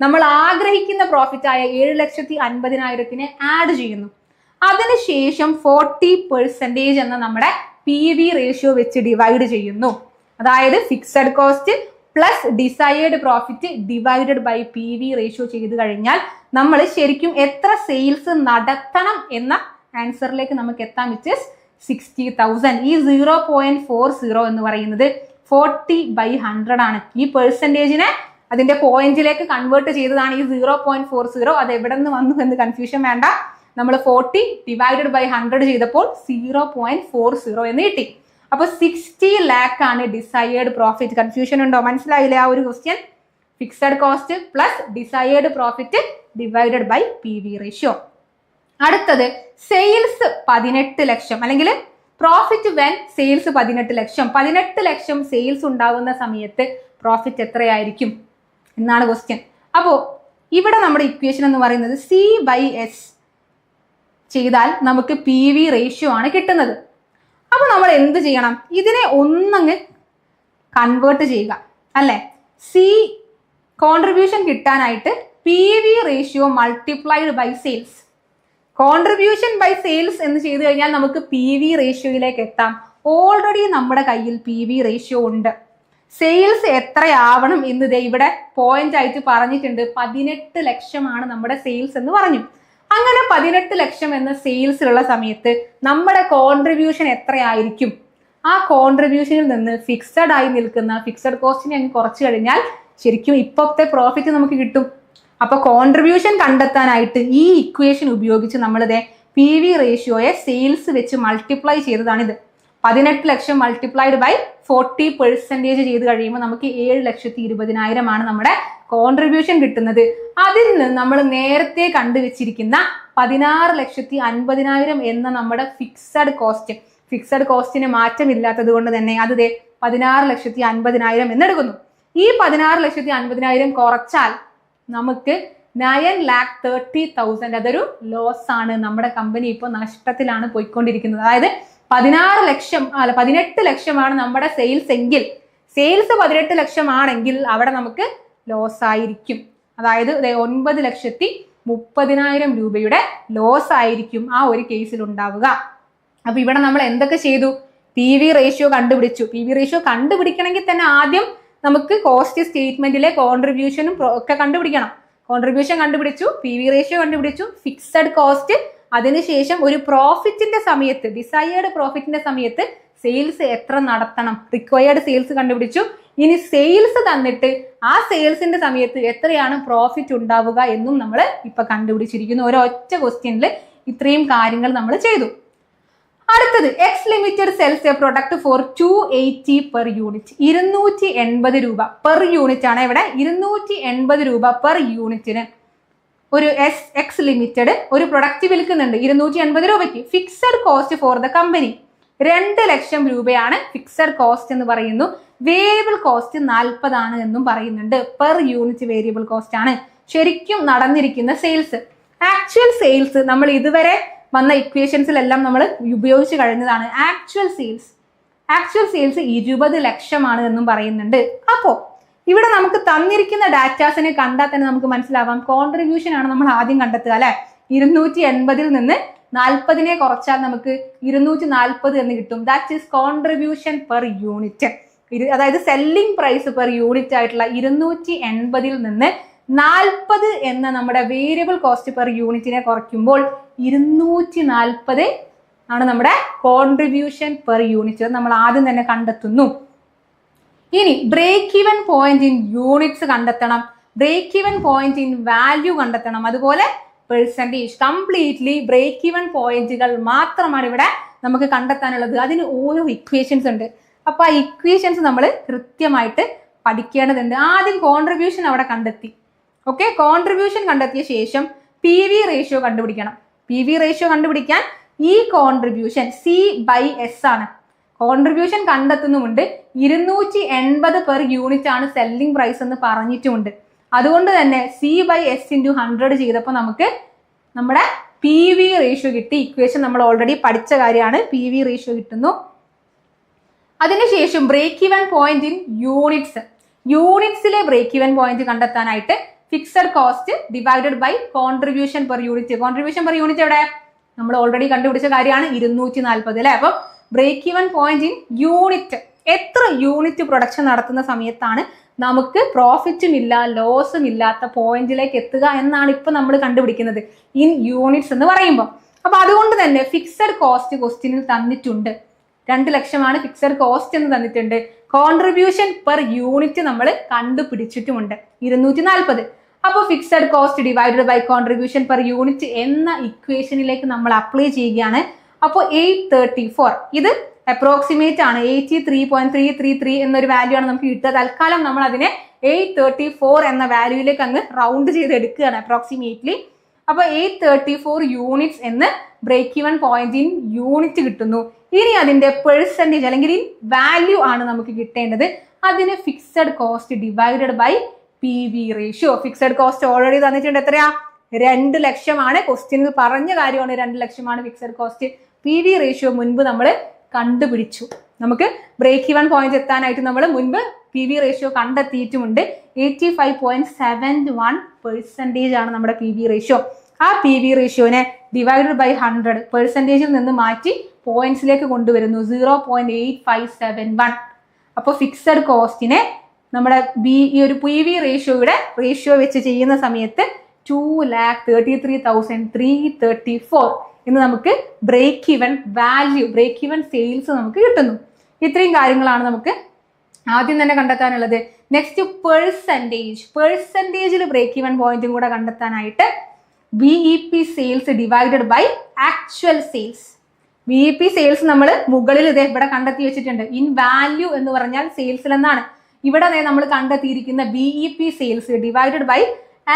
നമ്മൾ ആഗ്രഹിക്കുന്ന പ്രോഫിറ്റ് ആയ 7,50,000 ആഡ് ചെയ്യുന്നു. അതിനുശേഷം 40% എന്ന നമ്മുടെ PV റേഷ്യോ വെച്ച് ഡിവൈഡ് ചെയ്യുന്നു. അതായത് fixed cost plus desired profit divided by PV ratio ചെയ്ത് കഴിഞ്ഞാൽ നമ്മൾ ശരിക്കും എത്ര സെയിൽസ് നടത്തണം എന്ന ആൻസറിലേക്ക് നമുക്ക് എത്താൻ. വിച്ച് 60,000. ഈ 0.40 എന്ന് പറയുന്നത് 40/100 ആണ്. ഈ പെർസെൻറ്റേജിനെ അതിന്റെ പോയിന്റിലേക്ക് കൺവേർട്ട് ചെയ്തതാണ് ഈ 0.40. അത് എവിടെ നിന്ന് വന്നു എന്ന് കൺഫ്യൂഷൻ വേണ്ട. നമ്മൾ 40 ഡിവൈഡഡ് ബൈ 100 ചെയ്തപ്പോൾ 0.40 എന്ന് കിട്ടി. അപ്പോൾ 60 lakh ആണ് ഡിസയേർഡ് പ്രോഫിറ്റ്. കൺഫ്യൂഷൻ ഉണ്ടോ? മനസ്സിലായില്ലേ ആ ഒരു question? Fixed cost plus desired profit divided by P V ratio. അടുത്തത് സെയിൽസ് 18 ലക്ഷം അല്ലെങ്കിൽ പ്രോഫിറ്റ് വെൻ സെയിൽസ് 18 ലക്ഷം. 18 ലക്ഷം സെയിൽസ് ഉണ്ടാകുന്ന സമയത്ത് പ്രോഫിറ്റ് എത്രയായിരിക്കും എന്നാണ് ക്വസ്റ്റ്യൻ. അപ്പോൾ ഇവിടെ നമ്മുടെ ഇക്വേഷൻ എന്ന് പറയുന്നത് C/S ചെയ്താൽ നമുക്ക് പി വി റേഷ്യോ ആണ് കിട്ടുന്നത്. അപ്പോൾ നമ്മൾ എന്ത് ചെയ്യണം? ഇതിനെ ഒന്നങ്ങ് കൺവേർട്ട് ചെയ്യുക അല്ലേ? സി കോൺട്രിബ്യൂഷൻ കിട്ടാനായിട്ട് P V ratio multiplied by sales. Contribution by sales എന്ന് ചെയ്തു കഴിഞ്ഞാൽ നമുക്ക് പി വി റേഷ്യോയിലേക്ക് എത്താം. ഓൾറെഡി നമ്മുടെ കയ്യിൽ പി വി റേഷ്യോ ഉണ്ട്. സെയിൽസ് എത്രയാവണം എന്ന് ഇവിടെ പോയിന്റ് ആയിട്ട് പറഞ്ഞിട്ടുണ്ട്. 18 ലക്ഷമാണ് നമ്മുടെ സെയിൽസ് എന്ന് പറഞ്ഞു. അങ്ങനെ 18 ലക്ഷം എന്ന സെയിൽസിലുള്ള സമയത്ത് നമ്മുടെ കോൺട്രിബ്യൂഷൻ എത്രയായിരിക്കും? ആ കോൺട്രിബ്യൂഷനിൽ നിന്ന് ഫിക്സഡ് ആയി നിൽക്കുന്ന ഫിക്സഡ് കോസ്റ്റിനെ അങ്ങ് കുറച്ച് കഴിഞ്ഞാൽ ശരിക്കും ഇപ്പോഴത്തെ പ്രോഫിറ്റ് നമുക്ക് കിട്ടും. അപ്പൊ കോൺട്രിബ്യൂഷൻ കണ്ടെത്താനായിട്ട് ഈ ഇക്വേഷൻ ഉപയോഗിച്ച് നമ്മളിത് പി വി റേഷ്യോയെ സെയിൽസ് വെച്ച് മൾട്ടിപ്ലൈ ചെയ്തതാണിത്. 18 ലക്ഷം മൾട്ടിപ്ലൈഡ് ബൈ 40% ചെയ്ത് കഴിയുമ്പോൾ നമുക്ക് 7,20,000 ആണ് നമ്മുടെ കോൺട്രിബ്യൂഷൻ കിട്ടുന്നത്. അതിൽ നിന്ന് നമ്മൾ നേരത്തെ കണ്ടുവച്ചിരിക്കുന്ന 16,50,000 എന്ന നമ്മുടെ ഫിക്സഡ് കോസ്റ്റിന് മാറ്റമില്ലാത്തത് കൊണ്ട് തന്നെ അത് 16,50,000 എന്നെടുക്കുന്നു. ഈ 16,50,000 കുറച്ചാൽ നമുക്ക് 9,30,000 അതൊരു ലോസ് ആണ്. നമ്മുടെ കമ്പനി ഇപ്പോൾ നഷ്ടത്തിലാണ് പോയിക്കൊണ്ടിരിക്കുന്നത്. അതായത് 18 ലക്ഷമാണ് നമ്മുടെ സെയിൽസ് എങ്കിൽ, സെയിൽസ് 18 ലക്ഷമാണെങ്കിൽ അവിടെ നമുക്ക് ലോസ് ആയിരിക്കും. അതായത് 9,30,000 രൂപയുടെ ലോസ് ആയിരിക്കും ആ ഒരു കേസിൽ ഉണ്ടാവുക. അപ്പൊ ഇവിടെ നമ്മൾ എന്തൊക്കെ ചെയ്തു? പി വി റേഷ്യോ കണ്ടുപിടിച്ചു. പി വി റേഷ്യോ കണ്ടുപിടിക്കണമെങ്കിൽ തന്നെ ആദ്യം നമുക്ക് കോസ്റ്റ് സ്റ്റേറ്റ്മെന്റിലെ കോൺട്രിബ്യൂഷനും ഒക്കെ കണ്ടുപിടിക്കണം. കോൺട്രിബ്യൂഷൻ കണ്ടുപിടിച്ചു, പി വി റേഷ്യോ കണ്ടുപിടിച്ചു, ഫിക്സഡ് കോസ്റ്റ്, അതിനുശേഷം ഒരു പ്രോഫിറ്റിന്റെ സമയത്ത് ഡിസയേർഡ് പ്രോഫിറ്റിന്റെ സമയത്ത് സെയിൽസ് എത്ര നടത്തണം, റിക്വയർഡ് സെയിൽസ് കണ്ടുപിടിച്ചു. ഇനി സെയിൽസ് തന്നിട്ട് ആ സെയിൽസിന്റെ സമയത്ത് എത്രയാണ് പ്രോഫിറ്റ് ഉണ്ടാവുക എന്നും നമ്മൾ ഇപ്പൊ കണ്ടുപിടിച്ചിരിക്കുന്നു. ഒരൊറ്റ ക്വസ്റ്റ്യനിൽ ഇത്രയും കാര്യങ്ങൾ നമ്മൾ ചെയ്തു. അടുത്തത് X limited cells A product four 280 per unit. 280 രൂപ പെർ യൂണിറ്റ് ആണ്. ഇവിടെ 280 രൂപ പെർ യൂണിറ്റിന് ഒരു എക്സ് ലിമിറ്റഡ് ഒരു പ്രൊഡക്റ്റ് വിൽക്കുന്നുണ്ട് 280 രൂപയ്ക്ക്. Fixed cost for the company 2 ലക്ഷം രൂപയാണ് ഫിക്സഡ് കോസ്റ്റ് എന്ന് പറയുന്നു. വേരിയബിൾ കോസ്റ്റ് 40 ആണ് എന്നും പറയുന്നുണ്ട്. പെർ യൂണിറ്റ് വേരിയബിൾ കോസ്റ്റ് ആണ് ശരിക്കും നടന്നിരിക്കുന്ന സെയിൽസ്. ആക്ച്വൽ സെയിൽസ് നമ്മൾ ഇതുവരെ വന്ന ഇക്വേഷൻസിലെല്ലാം നമ്മൾ ഉപയോഗിച്ച് കഴിഞ്ഞതാണ്. ആക്ച്വൽ സെയിൽസ് 20 ലക്ഷമാണ് എന്നും പറയുന്നുണ്ട്. അപ്പോൾ ഇവിടെ നമുക്ക് തന്നിരിക്കുന്ന ഡാറ്റാസിനെ കണ്ടാൽ തന്നെ നമുക്ക് മനസ്സിലാവാം കോൺട്രിബ്യൂഷൻ ആണ് നമ്മൾ ആദ്യം കണ്ടെത്തുക അല്ലെ. 280 നിന്ന് 40 കുറച്ചാൽ നമുക്ക് 240 എന്ന് കിട്ടും. That is contribution per unit. അതായത് സെല്ലിംഗ് പ്രൈസ് പെർ യൂണിറ്റ് ആയിട്ടുള്ള 280 നിന്ന് 40 എന്ന നമ്മുടെ വേരിയബിൾ കോസ്റ്റ് പെർ യൂണിറ്റിനെ കുറയ്ക്കുമ്പോൾ 240 ആണ് നമ്മുടെ കോൺട്രിബ്യൂഷൻ പെർ യൂണിറ്റ്. നമ്മൾ ആദ്യം തന്നെ കണ്ടെത്തുന്നു. ഇനി break even point in units കണ്ടെത്തണം, break even point in value കണ്ടെത്തണം, അതുപോലെ പെർസെൻറ്റേജ്. കംപ്ലീറ്റ്ലി ബ്രേക്ക് ഈവൻ പോയിന്റുകൾ മാത്രമാണ് ഇവിടെ നമുക്ക് കണ്ടെത്താനുള്ളത്. അതിന് ഓരോ ഇക്വേഷൻസ് ഉണ്ട്. അപ്പൊ ആ ഇക്വേഷൻസ് നമ്മൾ കൃത്യമായിട്ട് പഠിക്കേണ്ടതുണ്ട്. ആദ്യം കോൺട്രിബ്യൂഷൻ അവിടെ കണ്ടെത്തി. ഓക്കെ, കോൺട്രിബ്യൂഷൻ കണ്ടെത്തിയ ശേഷം പി വി റേഷ്യോ കണ്ടുപിടിക്കണം. പി വി റേഷ്യോ കണ്ടുപിടിക്കാൻ ഈ കോൺട്രിബ്യൂഷൻ C/S ആണ്. കോൺട്രിബ്യൂഷൻ കണ്ടെത്തുന്നുമുണ്ട്. 280 പെർ യൂണിറ്റ് ആണ് സെല്ലിംഗ് പ്രൈസ് എന്ന് പറഞ്ഞിട്ടുമുണ്ട്. അതുകൊണ്ട് തന്നെ C/S × 100 ചെയ്തപ്പോൾ നമുക്ക് നമ്മുടെ പി വി റേഷ്യോ കിട്ടി. ഇക്വേഷൻ നമ്മൾ ഓൾറെഡി പഠിച്ച കാര്യമാണ്. പി വി റേഷ്യോ കിട്ടുന്നു. അതിനുശേഷം ബ്രേക്ക് ഈവൻ പോയിന്റ് ഇൻ യൂണിറ്റ്സിലെ ബ്രേക്ക് ഈവൻ പോയിന്റ് കണ്ടെത്താനായിട്ട് fixed cost divided by contribution per unit. Contribution per unit എവിടെ നമ്മൾ ഓൾറെഡി കണ്ടുപിടിച്ച കാര്യമാണ് 240 അല്ലെ. അപ്പം break even point in unit, എത്ര യൂണിറ്റ് പ്രൊഡക്ഷൻ നടത്തുന്ന സമയത്താണ് നമുക്ക് പ്രോഫിറ്റും ഇല്ല ലോസും ഇല്ലാത്ത പോയിന്റിലേക്ക് എത്തുക എന്നാണ് ഇപ്പൊ നമ്മൾ കണ്ടുപിടിക്കുന്നത് ഇൻ യൂണിറ്റ്സ് എന്ന് പറയുമ്പോൾ. അപ്പൊ അതുകൊണ്ട് തന്നെ ഫിക്സഡ് കോസ്റ്റ് ക്വസ്റ്റ്യനിൽ തന്നിട്ടുണ്ട്. 2 ലക്ഷമാണ് ഫിക്സഡ് കോസ്റ്റ് എന്ന് തന്നിട്ടുണ്ട്. കോൺട്രിബ്യൂഷൻ പെർ യൂണിറ്റ് നമ്മൾ കണ്ടുപിടിച്ചിട്ടുമുണ്ട് 240. അപ്പോൾ fixed cost divided by contribution per unit എന്ന ഇക്വേഷനിലേക്ക് നമ്മൾ അപ്ലൈ ചെയ്യുകയാണ്. അപ്പോൾ 834 ഇത് അപ്രോക്സിമേറ്റ് ആണ്. 83.333 എന്നൊരു വാല്യൂ ആണ് നമുക്ക് കിട്ടുക. തൽക്കാലം നമ്മൾ അതിനെ 834 എന്ന വാല്യൂയിലേക്ക് അങ്ങ് റൗണ്ട് ചെയ്ത് എടുക്കുകയാണ് അപ്രോക്സിമേറ്റ്ലി. അപ്പൊ 834 യൂണിറ്റ്സ് എന്ന് break even point in unit കിട്ടുന്നു. ഇനി അതിന്റെ പെർസെന്റേജ് അല്ലെങ്കിൽ ഇൻ വാല്യൂ ആണ് നമുക്ക് കിട്ടേണ്ടത്. അതിന് fixed cost divided by P V ratio. Fixed cost already തന്നിട്ടുണ്ട്. എത്രയാ? 2 ലക്ഷമാണ്. ക്വസ്റ്റ്യനിൽ പറഞ്ഞ കാര്യമാണ് 2 ലക്ഷമാണ് fixed cost. P V ratio മുൻപ് നമ്മൾ കണ്ടുപിടിച്ചു. നമുക്ക് ബ്രേക്ക് ഈവൻ പോയിന്റ് എത്താനായിട്ട് നമ്മൾ മുൻപ് പി വി റേഷ്യോ കണ്ടെത്തിയിട്ടുമുണ്ട്. 85.71% ആണ് നമ്മുടെ പി വി റേഷ്യോ. ആ പി വി റേഷ്യോനെ ഡിവൈഡഡ് ബൈ 100 പെർസെൻറ്റേജിൽ നിന്ന് മാറ്റി പോയിന്റ്സിലേക്ക് കൊണ്ടുവരുന്നു. 0.8571. അപ്പോൾ ഫിക്സഡ് കോസ്റ്റിനെ നമ്മുടെ ഈ ഒരു പി വി റേഷ്യോയുടെ റേഷ്യോ വെച്ച് ചെയ്യുന്ന സമയത്ത് 2,33,334 എന്ന് നമുക്ക് break even value, break even sales നമുക്ക് കിട്ടുന്നു. ഇത്രയും കാര്യങ്ങളാണ് നമുക്ക് ആദ്യം തന്നെ കണ്ടെത്താനുള്ളത്. Next percentage. പെർസെൻറ്റേജിൽ ബ്രേക്ക് ഈവൻ പോയിന്റും കൂടെ കണ്ടെത്താനായിട്ട് BEP sales divided by actual sales. BEP sales നമ്മൾ മുകളിൽ ഇതേ ഇവിടെ കണ്ടെത്തി വെച്ചിട്ടുണ്ട്. ഇൻ വാല്യൂ എന്ന് പറഞ്ഞാൽ സെയിൽസിൽ എന്നാണ്. ഇവിടെ നമ്മൾ കണ്ടെത്തിയിരിക്കുന്ന BEP sales divided by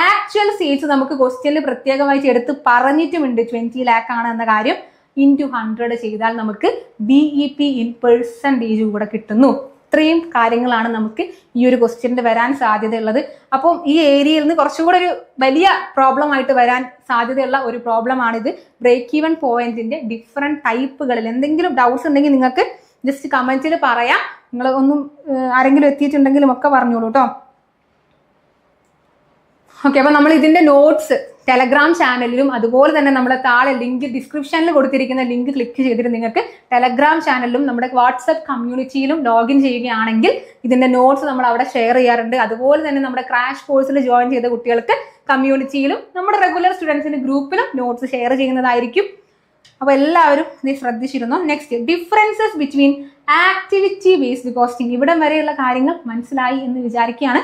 actual sales നമുക്ക് ക്വസ്റ്റ്യനിൽ പ്രത്യേകമായിട്ട് എടുത്ത് പറഞ്ഞിട്ടുമുണ്ട്. 20 lakh ആണ് എന്ന കാര്യം. ഇൻറ്റു 100 ചെയ്താൽ നമുക്ക് BEP ഇൻ പെർസെൻറ്റേജ് കൂടെ കിട്ടുന്നു. ഇത്രയും കാര്യങ്ങളാണ് നമുക്ക് ഈ ഒരു ക്വസ്റ്റ്യനിൽ വരാൻ സാധ്യതയുള്ളത്. അപ്പം ഈ ഏരിയയിൽ നിന്ന് കുറച്ചുകൂടെ ഒരു വലിയ പ്രോബ്ലം ആയിട്ട് വരാൻ സാധ്യതയുള്ള ഒരു പ്രോബ്ലം ആണിത്. ബ്രേക്ക് ഈവൻ പോയിന്റിന്റെ ഡിഫറെന്റ് ടൈപ്പുകളിൽ എന്തെങ്കിലും ഡൗട്ട്സ് ഉണ്ടെങ്കിൽ നിങ്ങൾക്ക് ജസ്റ്റ് കമന്റിൽ പറയാം. നിങ്ങൾ ഒന്നും ആരെങ്കിലും എത്തിയിട്ടുണ്ടെങ്കിലും ഒക്കെ പറഞ്ഞോളൂ കേട്ടോ. ഓക്കെ, അപ്പൊ നമ്മൾ ഇതിന്റെ നോട്ട്സ് ടെലഗ്രാം ചാനലിലും അതുപോലെ തന്നെ നമ്മുടെ താഴെ ലിങ്ക് ഡിസ്ക്രിപ്ഷനിൽ കൊടുത്തിരിക്കുന്ന ലിങ്ക് ക്ലിക്ക് ചെയ്തിട്ട് നിങ്ങൾക്ക് ടെലഗ്രാം ചാനലിലും നമ്മുടെ വാട്സ്ആപ്പ് കമ്മ്യൂണിറ്റിയിലും ലോഗിൻ ചെയ്യുകയാണെങ്കിൽ ഇതിന്റെ നോട്ട്സ് നമ്മൾ അവിടെ ഷെയർ ചെയ്യാറുണ്ട്. അതുപോലെ തന്നെ നമ്മുടെ ക്രാഷ് കോഴ്സിൽ ജോയിൻ ചെയ്ത കുട്ടികൾക്ക് കമ്മ്യൂണിറ്റിയിലും നമ്മുടെ റെഗുലർ സ്റ്റുഡൻസിന്റെ ഗ്രൂപ്പിലും നോട്ട്സ് ഷെയർ ചെയ്യുന്നതായിരിക്കും. അപ്പൊ എല്ലാവരും ഇത് ശ്രദ്ധിച്ചിരുന്നു. Next, differences between activity based costing. ഇവിടം വരെയുള്ള കാര്യങ്ങൾ മനസ്സിലായി എന്ന് വിചാരിക്കുകയാണ്.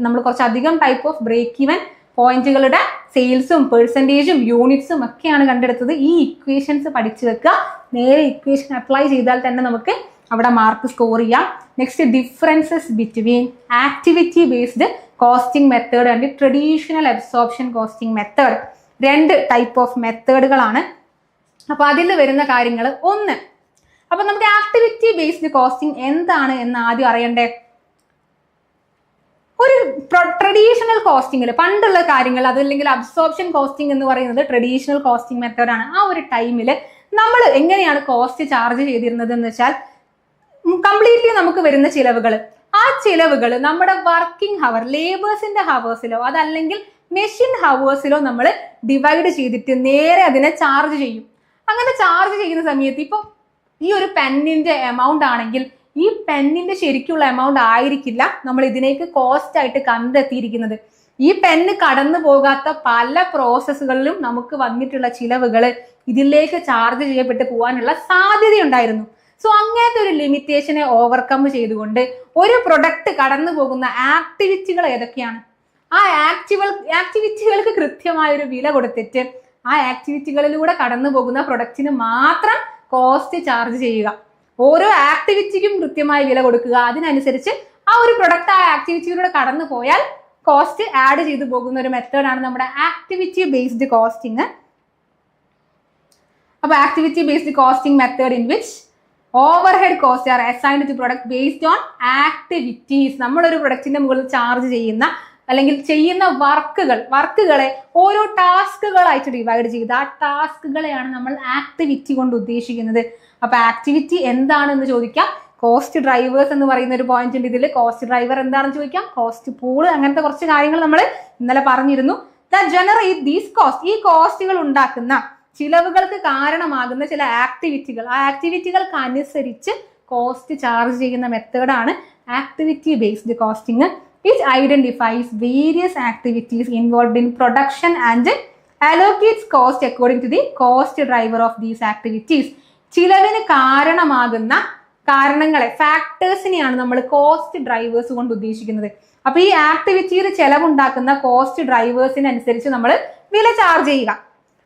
നമ്മൾ കുറച്ചധികം ടൈപ്പ് ഓഫ് ബ്രേക്ക് ഈവൻ പോയിന്റുകളുടെ സെയിൽസും പെർസെൻറ്റേജും യൂണിറ്റ്സും ഒക്കെയാണ് കണ്ടെടുത്തത്. ഈ ഇക്വേഷൻസ് പഠിച്ചു വെക്കുക. നേരെ ഇക്വേഷൻ അപ്ലൈ ചെയ്താൽ തന്നെ നമുക്ക് അവിടെ മാർക്ക് സ്കോർ ചെയ്യാം. Next, differences between activity based costing method and traditional absorption costing method. 2 type of മെത്തേഡുകളാണ്. അപ്പൊ അതിൽ വരുന്ന കാര്യങ്ങൾ ഒന്ന്. അപ്പൊ നമുക്ക് ആക്ടിവിറ്റി ബേസ്ഡ് കോസ്റ്റിംഗ് എന്താണ് എന്ന് ആദ്യം അറിയണ്ടേ. ഒരു ട്രഡീഷണൽ കോസ്റ്റിംഗിൽ പണ്ടുള്ള കാര്യങ്ങൾ, അതല്ലെങ്കിൽ അബ്സോർപ്ഷൻ കോസ്റ്റിംഗ് എന്ന് പറയുന്നത് ട്രഡീഷണൽ കോസ്റ്റിംഗ് മെത്തേഡാണ്. ആ ഒരു ടൈമിൽ നമ്മൾ എങ്ങനെയാണ് കോസ്റ്റ് ചാർജ് ചെയ്തിരുന്നത് എന്ന് വെച്ചാൽ കംപ്ലീറ്റ്ലി നമുക്ക് വരുന്ന ചിലവുകൾ, ആ ചിലവുകൾ നമ്മുടെ വർക്കിംഗ് ഹവർ, ലേബേഴ്സിന്റെ ഹവേഴ്സിലോ അതല്ലെങ്കിൽ മെഷീൻ ഹവേഴ്സിലോ നമ്മൾ ഡിവൈഡ് ചെയ്തിട്ട് നേരെ അതിനെ ചാർജ് ചെയ്യും. അങ്ങനെ ചാർജ് ചെയ്യുന്ന സമയത്ത് ഇപ്പൊ ഈ ഒരു പെന്നിന്റെ എമൗണ്ട് ആണെങ്കിൽ ഈ പെന്നിന്റെ ശരിക്കുള്ള എമൗണ്ട് ആയിരിക്കില്ല നമ്മൾ ഇതിലേക്ക് കോസ്റ്റ് ആയിട്ട് കണ്ടെത്തിയിരിക്കുന്നത്. ഈ പെന്ന് കടന്നു പോകാത്ത പല പ്രോസസ്സുകളിലും നമുക്ക് വന്നിട്ടുള്ള ചിലവുകൾ ഇതിലേക്ക് ചാർജ് ചെയ്യപ്പെട്ട് പോകാനുള്ള സാധ്യതയുണ്ടായിരുന്നു. സോ അങ്ങനത്തെ ഒരു ലിമിറ്റേഷനെ ഓവർകം ചെയ്തുകൊണ്ട് ഒരു പ്രൊഡക്റ്റ് കടന്നു പോകുന്ന ആക്ടിവിറ്റികൾ ഏതൊക്കെയാണ്, ആ ആക്ടിവിറ്റികൾക്ക് കൃത്യമായ ഒരു വില കൊടുത്തിട്ട് ആ ആക്ടിവിറ്റികളിലൂടെ കടന്നു പോകുന്ന പ്രൊഡക്റ്റിന് മാത്രം കോസ്റ്റ് ചാർജ് ചെയ്യുക. ഓരോ ആക്ടിവിറ്റിക്കും കൃത്യമായ വില കൊടുക്കുക. അതിനനുസരിച്ച് ആ ഒരു പ്രൊഡക്റ്റ് ആ ആക്ടിവിറ്റിയിലൂടെ കടന്നു പോയാൽ കോസ്റ്റ് ആഡ് ചെയ്തു പോകുന്ന ഒരു മെത്തേഡാണ് നമ്മുടെ ആക്ടിവിറ്റി ബേസ്ഡ് കോസ്റ്റിംഗ്. അപ്പൊ activity based costing method in which overhead cost are assigned to product based on activities. നമ്മളൊരു പ്രൊഡക്റ്റിന്റെ മുകളിൽ ചാർജ് ചെയ്യുന്ന അല്ലെങ്കിൽ ചെയ്യുന്ന വർക്കുകളെ ഓരോ ടാസ്കുകളായിട്ട് ഡിവൈഡ് ചെയ്ത് ആ ടാസ്കുകളെയാണ് നമ്മൾ ആക്ടിവിറ്റി കൊണ്ട് ഉദ്ദേശിക്കുന്നത്. അപ്പൊ ആക്ടിവിറ്റി എന്താണെന്ന് ചോദിക്കാം. കോസ്റ്റ് ഡ്രൈവേഴ്സ് എന്ന് പറയുന്ന ഒരു പോയിന്റ് ഉണ്ട് ഇതിൽ. കോസ്റ്റ് ഡ്രൈവർ എന്താണെന്ന് ചോദിക്കാം. കോസ്റ്റ് പൂള്, അങ്ങനത്തെ കുറച്ച് കാര്യങ്ങൾ നമ്മൾ ഇന്നലെ പറഞ്ഞിരുന്നു. ജനറേറ്റ് ദീസ് കോസ്റ്റ്, ഈ കോസ്റ്റുകൾ ഉണ്ടാക്കുന്ന ചിലവുകൾക്ക് കാരണമാകുന്ന ചില ആക്ടിവിറ്റികൾ, ആ ആക്ടിവിറ്റികൾക്ക് അനുസരിച്ച് കോസ്റ്റ് ചാർജ് ചെയ്യുന്ന മെത്തേഡാണ് activity based costing. It identifies various activities involved in production and allocates cost according to the cost driver of these activities. ചിലവിന് കാരണമാകുന്ന കാരണങ്ങളെ, ഫാക്ടേഴ്സിനെയാണ് നമ്മൾ കോസ്റ്റ് ഡ്രൈവേഴ്സ് കൊണ്ട് ഉദ്ദേശിക്കുന്നത്. അപ്പൊ ഈ ആക്ടിവിറ്റിയിൽ ചെലവുണ്ടാക്കുന്ന കോസ്റ്റ് ഡ്രൈവേഴ്സിനനുസരിച്ച് നമ്മൾ വില ചാർജ് ചെയ്യുക.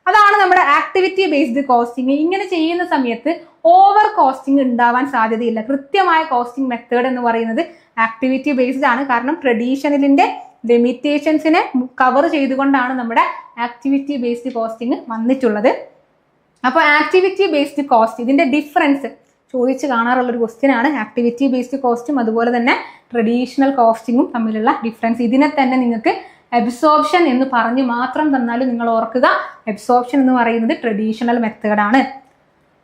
അതാണ് നമ്മുടെ ആക്ടിവിറ്റി ബേസ്ഡ് കോസ്റ്റിംഗ്. ഇങ്ങനെ ചെയ്യുന്ന സമയത്ത് ഓവർ കോസ്റ്റിംഗ് ഉണ്ടാവാൻ സാധ്യതയില്ല. കൃത്യമായ കോസ്റ്റിംഗ് മെത്തേഡ് എന്ന് പറയുന്നത് ആക്ടിവിറ്റി ബേസ്ഡ് ആണ്. കാരണം ട്രഡീഷണലിന്റെ ലിമിറ്റേഷൻസിനെ കവർ ചെയ്തുകൊണ്ടാണ് നമ്മുടെ ആക്ടിവിറ്റി ബേസ്ഡ് കോസ്റ്റിംഗ് വന്നിട്ടുള്ളത്. അപ്പോൾ ആക്ടിവിറ്റി ബേസ്ഡ് കോസ്റ്റ് ഇതിന്റെ ഡിഫറൻസ് ചോദിച്ച് കാണാറുള്ള ഒരു ക്വസ്റ്റ്യൻ ആണ്. ആക്ടിവിറ്റി ബേസ്ഡ് കോസ്റ്റും അതുപോലെ തന്നെ ട്രഡീഷണൽ കോസ്റ്റിങ്ങും തമ്മിലുള്ള ഡിഫറൻസ്. ഇതിനെ തന്നെ നിങ്ങൾക്ക് അബ്സോർപ്ഷൻ എന്ന് പറഞ്ഞ് മാത്രം തന്നാലും നിങ്ങൾ ഓർക്കുക, അബ്സോർപ്ഷൻ എന്ന് പറയുന്നത് ട്രഡീഷണൽ മെത്തേഡാണ്.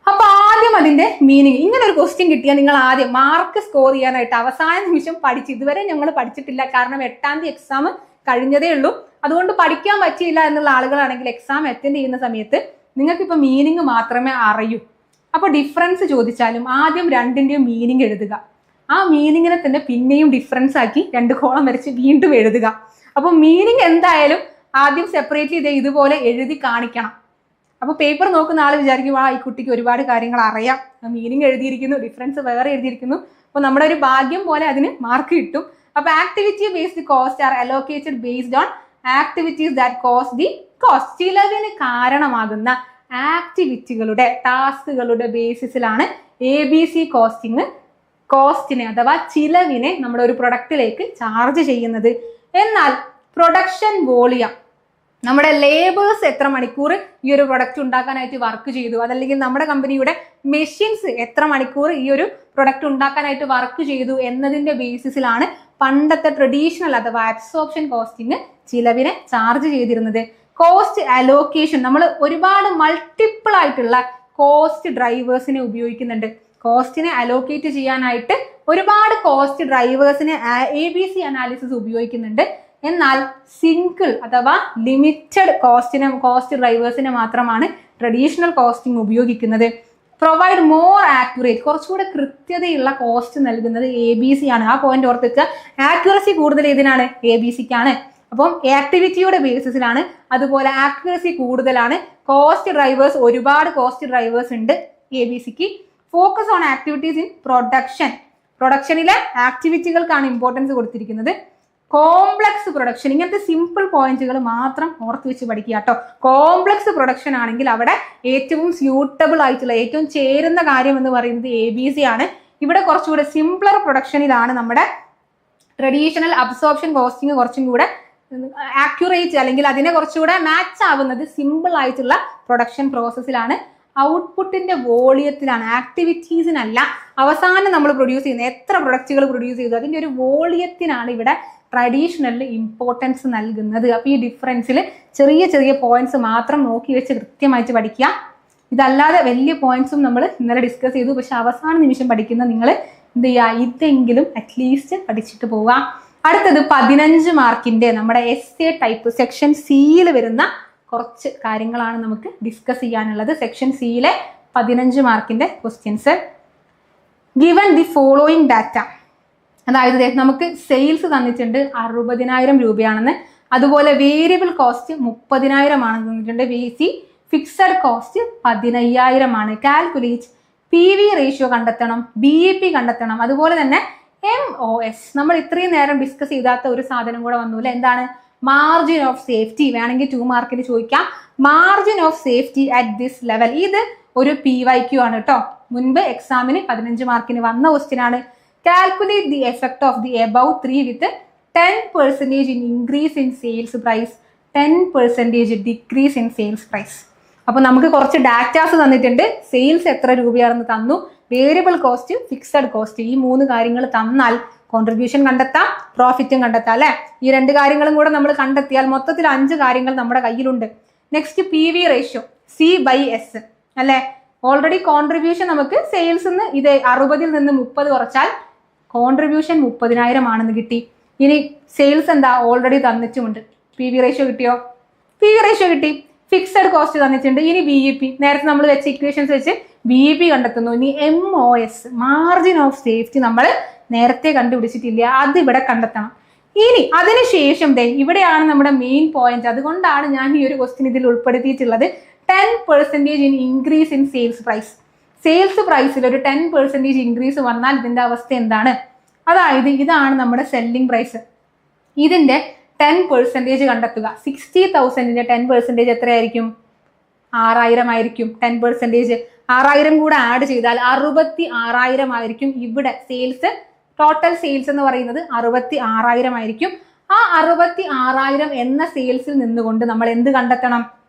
അപ്പൊ ആദ്യം അതിന്റെ മീനിങ്. ഇങ്ങനെ ഒരു ക്വസ്റ്റ്യൻ കിട്ടിയാൽ നിങ്ങൾ ആദ്യം മാർക്ക് സ്കോർ ചെയ്യാനായിട്ട് അവസാന നിമിഷം പഠിച്ച്, ഇതുവരെ ഞങ്ങൾ പഠിച്ചിട്ടില്ല കാരണം 8ാം തീയതി എക്സാം കഴിഞ്ഞതേ ഉള്ളൂ, അതുകൊണ്ട് പഠിക്കാൻ പറ്റിയില്ല എന്നുള്ള ആളുകളാണെങ്കിൽ എക്സാം അറ്റൻഡ് ചെയ്യുന്ന സമയത്ത് നിങ്ങൾക്ക് ഇപ്പൊ മീനിങ് മാത്രമേ അറിയൂ. അപ്പൊ ഡിഫറൻസ് ചോദിച്ചാലും ആദ്യം രണ്ടിന്റെയും മീനിങ് എഴുതുക. ആ മീനിങ്ങിനെ തന്നെ പിന്നെയും ഡിഫറൻസ് ആക്കി 2 കോളം വരച്ച് വീണ്ടും എഴുതുക. അപ്പൊ മീനിങ് എന്തായാലും ആദ്യം സെപ്പറേറ്റ്ലി ഇതുപോലെ എഴുതി കാണിക്കണം. അപ്പൊ പേപ്പർ നോക്കുന്ന ആൾ വിചാരിക്കും ഈ കുട്ടിക്ക് ഒരുപാട് കാര്യങ്ങൾ അറിയാം, മീനിങ് എഴുതിയിരിക്കുന്നു, ഡിഫറൻസ് വേറെ എഴുതിയിരിക്കുന്നു. അപ്പൊ നമ്മുടെ ഒരു ഭാഗ്യം പോലെ അതിന് മാർക്ക് കിട്ടും. അപ്പൊ activity based cost are allocated based on activities that cost the cost. ചിലവിന് കാരണമാകുന്ന ആക്ടിവിറ്റികളുടെ ടാസ്കുകളുടെ ബേസിസിലാണ് ABC കോസ്റ്റിംഗ് കോസ്റ്റിനെ അഥവാ ചിലവിനെ നമ്മുടെ ഒരു പ്രൊഡക്റ്റിലേക്ക് ചാർജ് ചെയ്യുന്നത്. എന്നാൽ പ്രൊഡക്ഷൻ വോളിയം, നമ്മുടെ ലേബേഴ്സ് എത്ര മണിക്കൂർ ഈ ഒരു പ്രൊഡക്റ്റ് ഉണ്ടാക്കാനായിട്ട് വർക്ക് ചെയ്തു, അതല്ലെങ്കിൽ നമ്മുടെ കമ്പനിയുടെ മെഷീൻസ് എത്ര മണിക്കൂർ ഈ ഒരു പ്രൊഡക്റ്റ് ഉണ്ടാക്കാനായിട്ട് വർക്ക് ചെയ്തു എന്നതിന്റെ ബേസിസിലാണ് പണ്ടത്തെ ട്രഡീഷണൽ അഥവാ അബ്സോർപ്ഷൻ കോസ്റ്റിംഗ് ചിലവിനെ ചാർജ് ചെയ്തിരുന്നത്. കോസ്റ്റ് അലോക്കേഷൻ, നമ്മൾ ഒരുപാട് മൾട്ടിപ്പിൾ ആയിട്ടുള്ള കോസ്റ്റ് ഡ്രൈവേഴ്സിനെ ഉപയോഗിക്കുന്നുണ്ട്. കോസ്റ്റിനെ അലോക്കേറ്റ് ചെയ്യാനായിട്ട് ഒരുപാട് കോസ്റ്റ് ഡ്രൈവേഴ്സിനെ ABC അനാലിസിസ് ഉപയോഗിക്കുന്നുണ്ട്. എന്നാൽ സിംഗിൾ അഥവാ ലിമിറ്റഡ് കോസ്റ്റ് ഡ്രൈവേഴ്സിനെ മാത്രമാണ് ട്രഡീഷണൽ കോസ്റ്റിംഗ് ഉപയോഗിക്കുന്നത്. പ്രൊവൈഡ് മോർ ആക്യുറേറ്റ്, കുറച്ചുകൂടെ കൃത്യതയുള്ള കോസ്റ്റ് നൽകുന്നത് ABC ആണ്. ആ പോയിന്റ് ഓർത്തിക്കുക. ആക്യുറസി കൂടുതൽ ഏതിനാണ്? ABCക്കാണ്. അപ്പം ആക്ടിവിറ്റിയുടെ ബേസിസിലാണ്, അതുപോലെ ആക്യുറസി കൂടുതലാണ്. കോസ്റ്റ് ഡ്രൈവേഴ്സ്, ഒരുപാട് കോസ്റ്റ് ഡ്രൈവേഴ്സ് ഉണ്ട് ABCക്ക്. ഫോക്കസ് ഓൺ ആക്ടിവിറ്റീസ് ഇൻ പ്രൊഡക്ഷനിലെ ആക്ടിവിറ്റികൾക്കാണ് ഇമ്പോർട്ടൻസ് കൊടുത്തിരിക്കുന്നത്. കോംപ്ലക്സ് പ്രൊഡക്ഷൻ, ഇങ്ങനത്തെ സിമ്പിൾ പോയിന്റുകൾ മാത്രം ഓർത്ത് വെച്ച് പഠിക്കുക കേട്ടോ. കോംപ്ലക്സ് പ്രൊഡക്ഷൻ ആണെങ്കിൽ അവിടെ ഏറ്റവും സ്യൂട്ടബിൾ ആയിട്ടുള്ള, ഏറ്റവും ചേരുന്ന കാര്യം എന്ന് പറയുന്നത് ABC ആണ്. ഇവിടെ കുറച്ചുകൂടെ സിംപ്ലർ പ്രൊഡക്ഷനിലാണ് നമ്മുടെ ട്രഡീഷണൽ അബ്സോർപ്ഷൻ കോസ്റ്റിംഗ് കുറച്ചും കൂടെ ആക്യുറേറ്റ്, അല്ലെങ്കിൽ അതിനെ കുറച്ചുകൂടെ മാച്ച് ആവുന്നത് സിമ്പിൾ ആയിട്ടുള്ള പ്രൊഡക്ഷൻ പ്രോസസ്സിലാണ്. ഔട്ട്പുട്ടിന്റെ വോളിയത്തിലാണ്, ആക്ടിവിറ്റീസിനല്ല. അവസാനം നമ്മൾ പ്രൊഡ്യൂസ് ചെയ്യുന്ന എത്ര പ്രൊഡക്റ്റുകൾ പ്രൊഡ്യൂസ് ചെയ്തു അതിന്റെ ഒരു വോളിയത്തിനാണ് ഇവിടെ ട്രഡീഷണലിൽ ഇമ്പോർട്ടൻസ് നൽകുന്നത്. അപ്പൊ ഈ ഡിഫറൻസിൽ ചെറിയ ചെറിയ പോയിന്റ്സ് മാത്രം നോക്കി വെച്ച് കൃത്യമായിട്ട് പഠിക്കുക. ഇതല്ലാതെ വലിയ പോയിന്റ്സും നമ്മൾ ഇന്നലെ ഡിസ്കസ് ചെയ്തു. പക്ഷെ അവസാന നിമിഷം പഠിക്കുന്ന നിങ്ങൾ എന്ത് ചെയ്യുക, ഇതെങ്കിലും അറ്റ്ലീസ്റ്റ് പഠിച്ചിട്ട് പോവുക. അടുത്തത് 15 മാർക്കിന്റെ നമ്മുടെ എസ്സേ ടൈപ്പ് സെക്ഷൻ സിയിൽ വരുന്ന കുറച്ച് കാര്യങ്ങളാണ് നമുക്ക് ഡിസ്കസ് ചെയ്യാനുള്ളത്. സെക്ഷൻ സിയിലെ 15 മാർക്കിന്റെ questions. Given the following data, അതായത് നമുക്ക് സെയിൽസ് തന്നിട്ടുണ്ട് 60,000 രൂപയാണെന്ന്, അതുപോലെ വേരിയബിൾ കോസ്റ്റ് 30,000 ആണെന്ന് തന്നിട്ടുണ്ട്, ഫിക്സഡ് കോസ്റ്റ് 15,000 ആണ്. കാൽക്കുലേറ്റ് PV റേഷ്യോ കണ്ടെത്തണം, BEP കണ്ടെത്തണം, അതുപോലെ തന്നെ MOS. നമ്മൾ ഇത്രയും നേരം ഡിസ്കസ് ചെയ്താത്ത ഒരു സാധനം കൂടെ വന്നൂല്ലേ, എന്താണ്? Margin of safety. വേണമെങ്കിൽ 2 മാർക്കിന് ചോദിക്കാം. Margin of safety at this level, ഇത് ഒരു PYQ ആണ് കേട്ടോ. മുൻപ് എക്സാമിന് 15 മാർക്കിന് വന്ന ക്വസ്റ്റ്യൻ ആണ്. Calculate the effect of the above 3 with 10% in increase in sales price, 10% decrease in sales price. അപ്പൊ നമുക്ക് കുറച്ച് ഡാറ്റാസ് തന്നിട്ടുണ്ട്. സെയിൽസ് എത്ര രൂപയാണെന്ന് തന്നു, വേരിയബിൾ കോസ്റ്റ്, ഫിക്സഡ് കോസ്റ്റ്, ഈ 3 കാര്യങ്ങൾ തന്നാൽ കോൺട്രിബ്യൂഷൻ കണ്ടെത്താം, പ്രോഫിറ്റും കണ്ടെത്താം അല്ലെ. ഈ 2 കാര്യങ്ങളും കൂടെ നമ്മൾ കണ്ടെത്തിയാൽ മൊത്തത്തിൽ 5 കാര്യങ്ങൾ നമ്മുടെ കയ്യിലുണ്ട്. നെക്സ്റ്റ് PV റേഷ്യോ C/S അല്ലെ. ഓൾറെഡി കോൺട്രിബ്യൂഷൻ നമുക്ക് സെയിൽസ് ഇത് 60-ൽ നിന്ന് 30 കുറച്ചാൽ കോൺട്രിബ്യൂഷൻ 30,000 ആണെന്ന് കിട്ടി. ഇനി സെയിൽസ് എന്താ ഓൾറെഡി തന്നിട്ടുമുണ്ട്. PV റേഷ്യോ കിട്ടിയോ? PV റേഷ്യോ കിട്ടി. ഫിക്സഡ് കോസ്റ്റ് തന്നിട്ടുണ്ട്. ഇനി BEP, നേരത്തെ നമ്മൾ വെച്ച ഇക്വേഷൻസ് വെച്ച് BEP കണ്ടെത്തുന്നു. ഇനി MOS, മാർജിൻ ഓഫ് സേഫ്റ്റി നമ്മൾ നേരത്തെ കണ്ടുപിടിച്ചിട്ടില്ല, അത് ഇവിടെ കണ്ടെത്തണം. ഇനി അതിനുശേഷം ഇവിടെയാണ് നമ്മുടെ മെയിൻ പോയിന്റ്. അതുകൊണ്ടാണ് ഞാൻ ഈ ഒരു ക്വസ്റ്റ്യൻ ഇതിൽ ഉൾപ്പെടുത്തിയിട്ടുള്ളത്. 10% in increase in sales price. Sales പ്രൈസിൽ ഒരു 10% ഇൻക്രീസ് വന്നാൽ ഇതിന്റെ അവസ്ഥ എന്താണ്? അതായത് ഇതാണ് നമ്മുടെ സെല്ലിംഗ് പ്രൈസ്. ഇതിന്റെ 10% കണ്ടെത്തുക. 60,000ന്റെ 10% എത്രയായിരിക്കും? 6000 ആയിരിക്കും 10%. 6000 കൂടെ ആഡ് ചെയ്താൽ 66,000 ആയിരിക്കും ഇവിടെ സെയിൽസ്. ടോട്ടൽ സെയിൽസ് എന്ന് പറയുന്നത് 66,000 ആയിരിക്കും. ആ 66,000 എന്ന സെയിൽസിൽ നിന്നുകൊണ്ട് നമ്മൾ എന്ത് കണ്ടെത്തണം?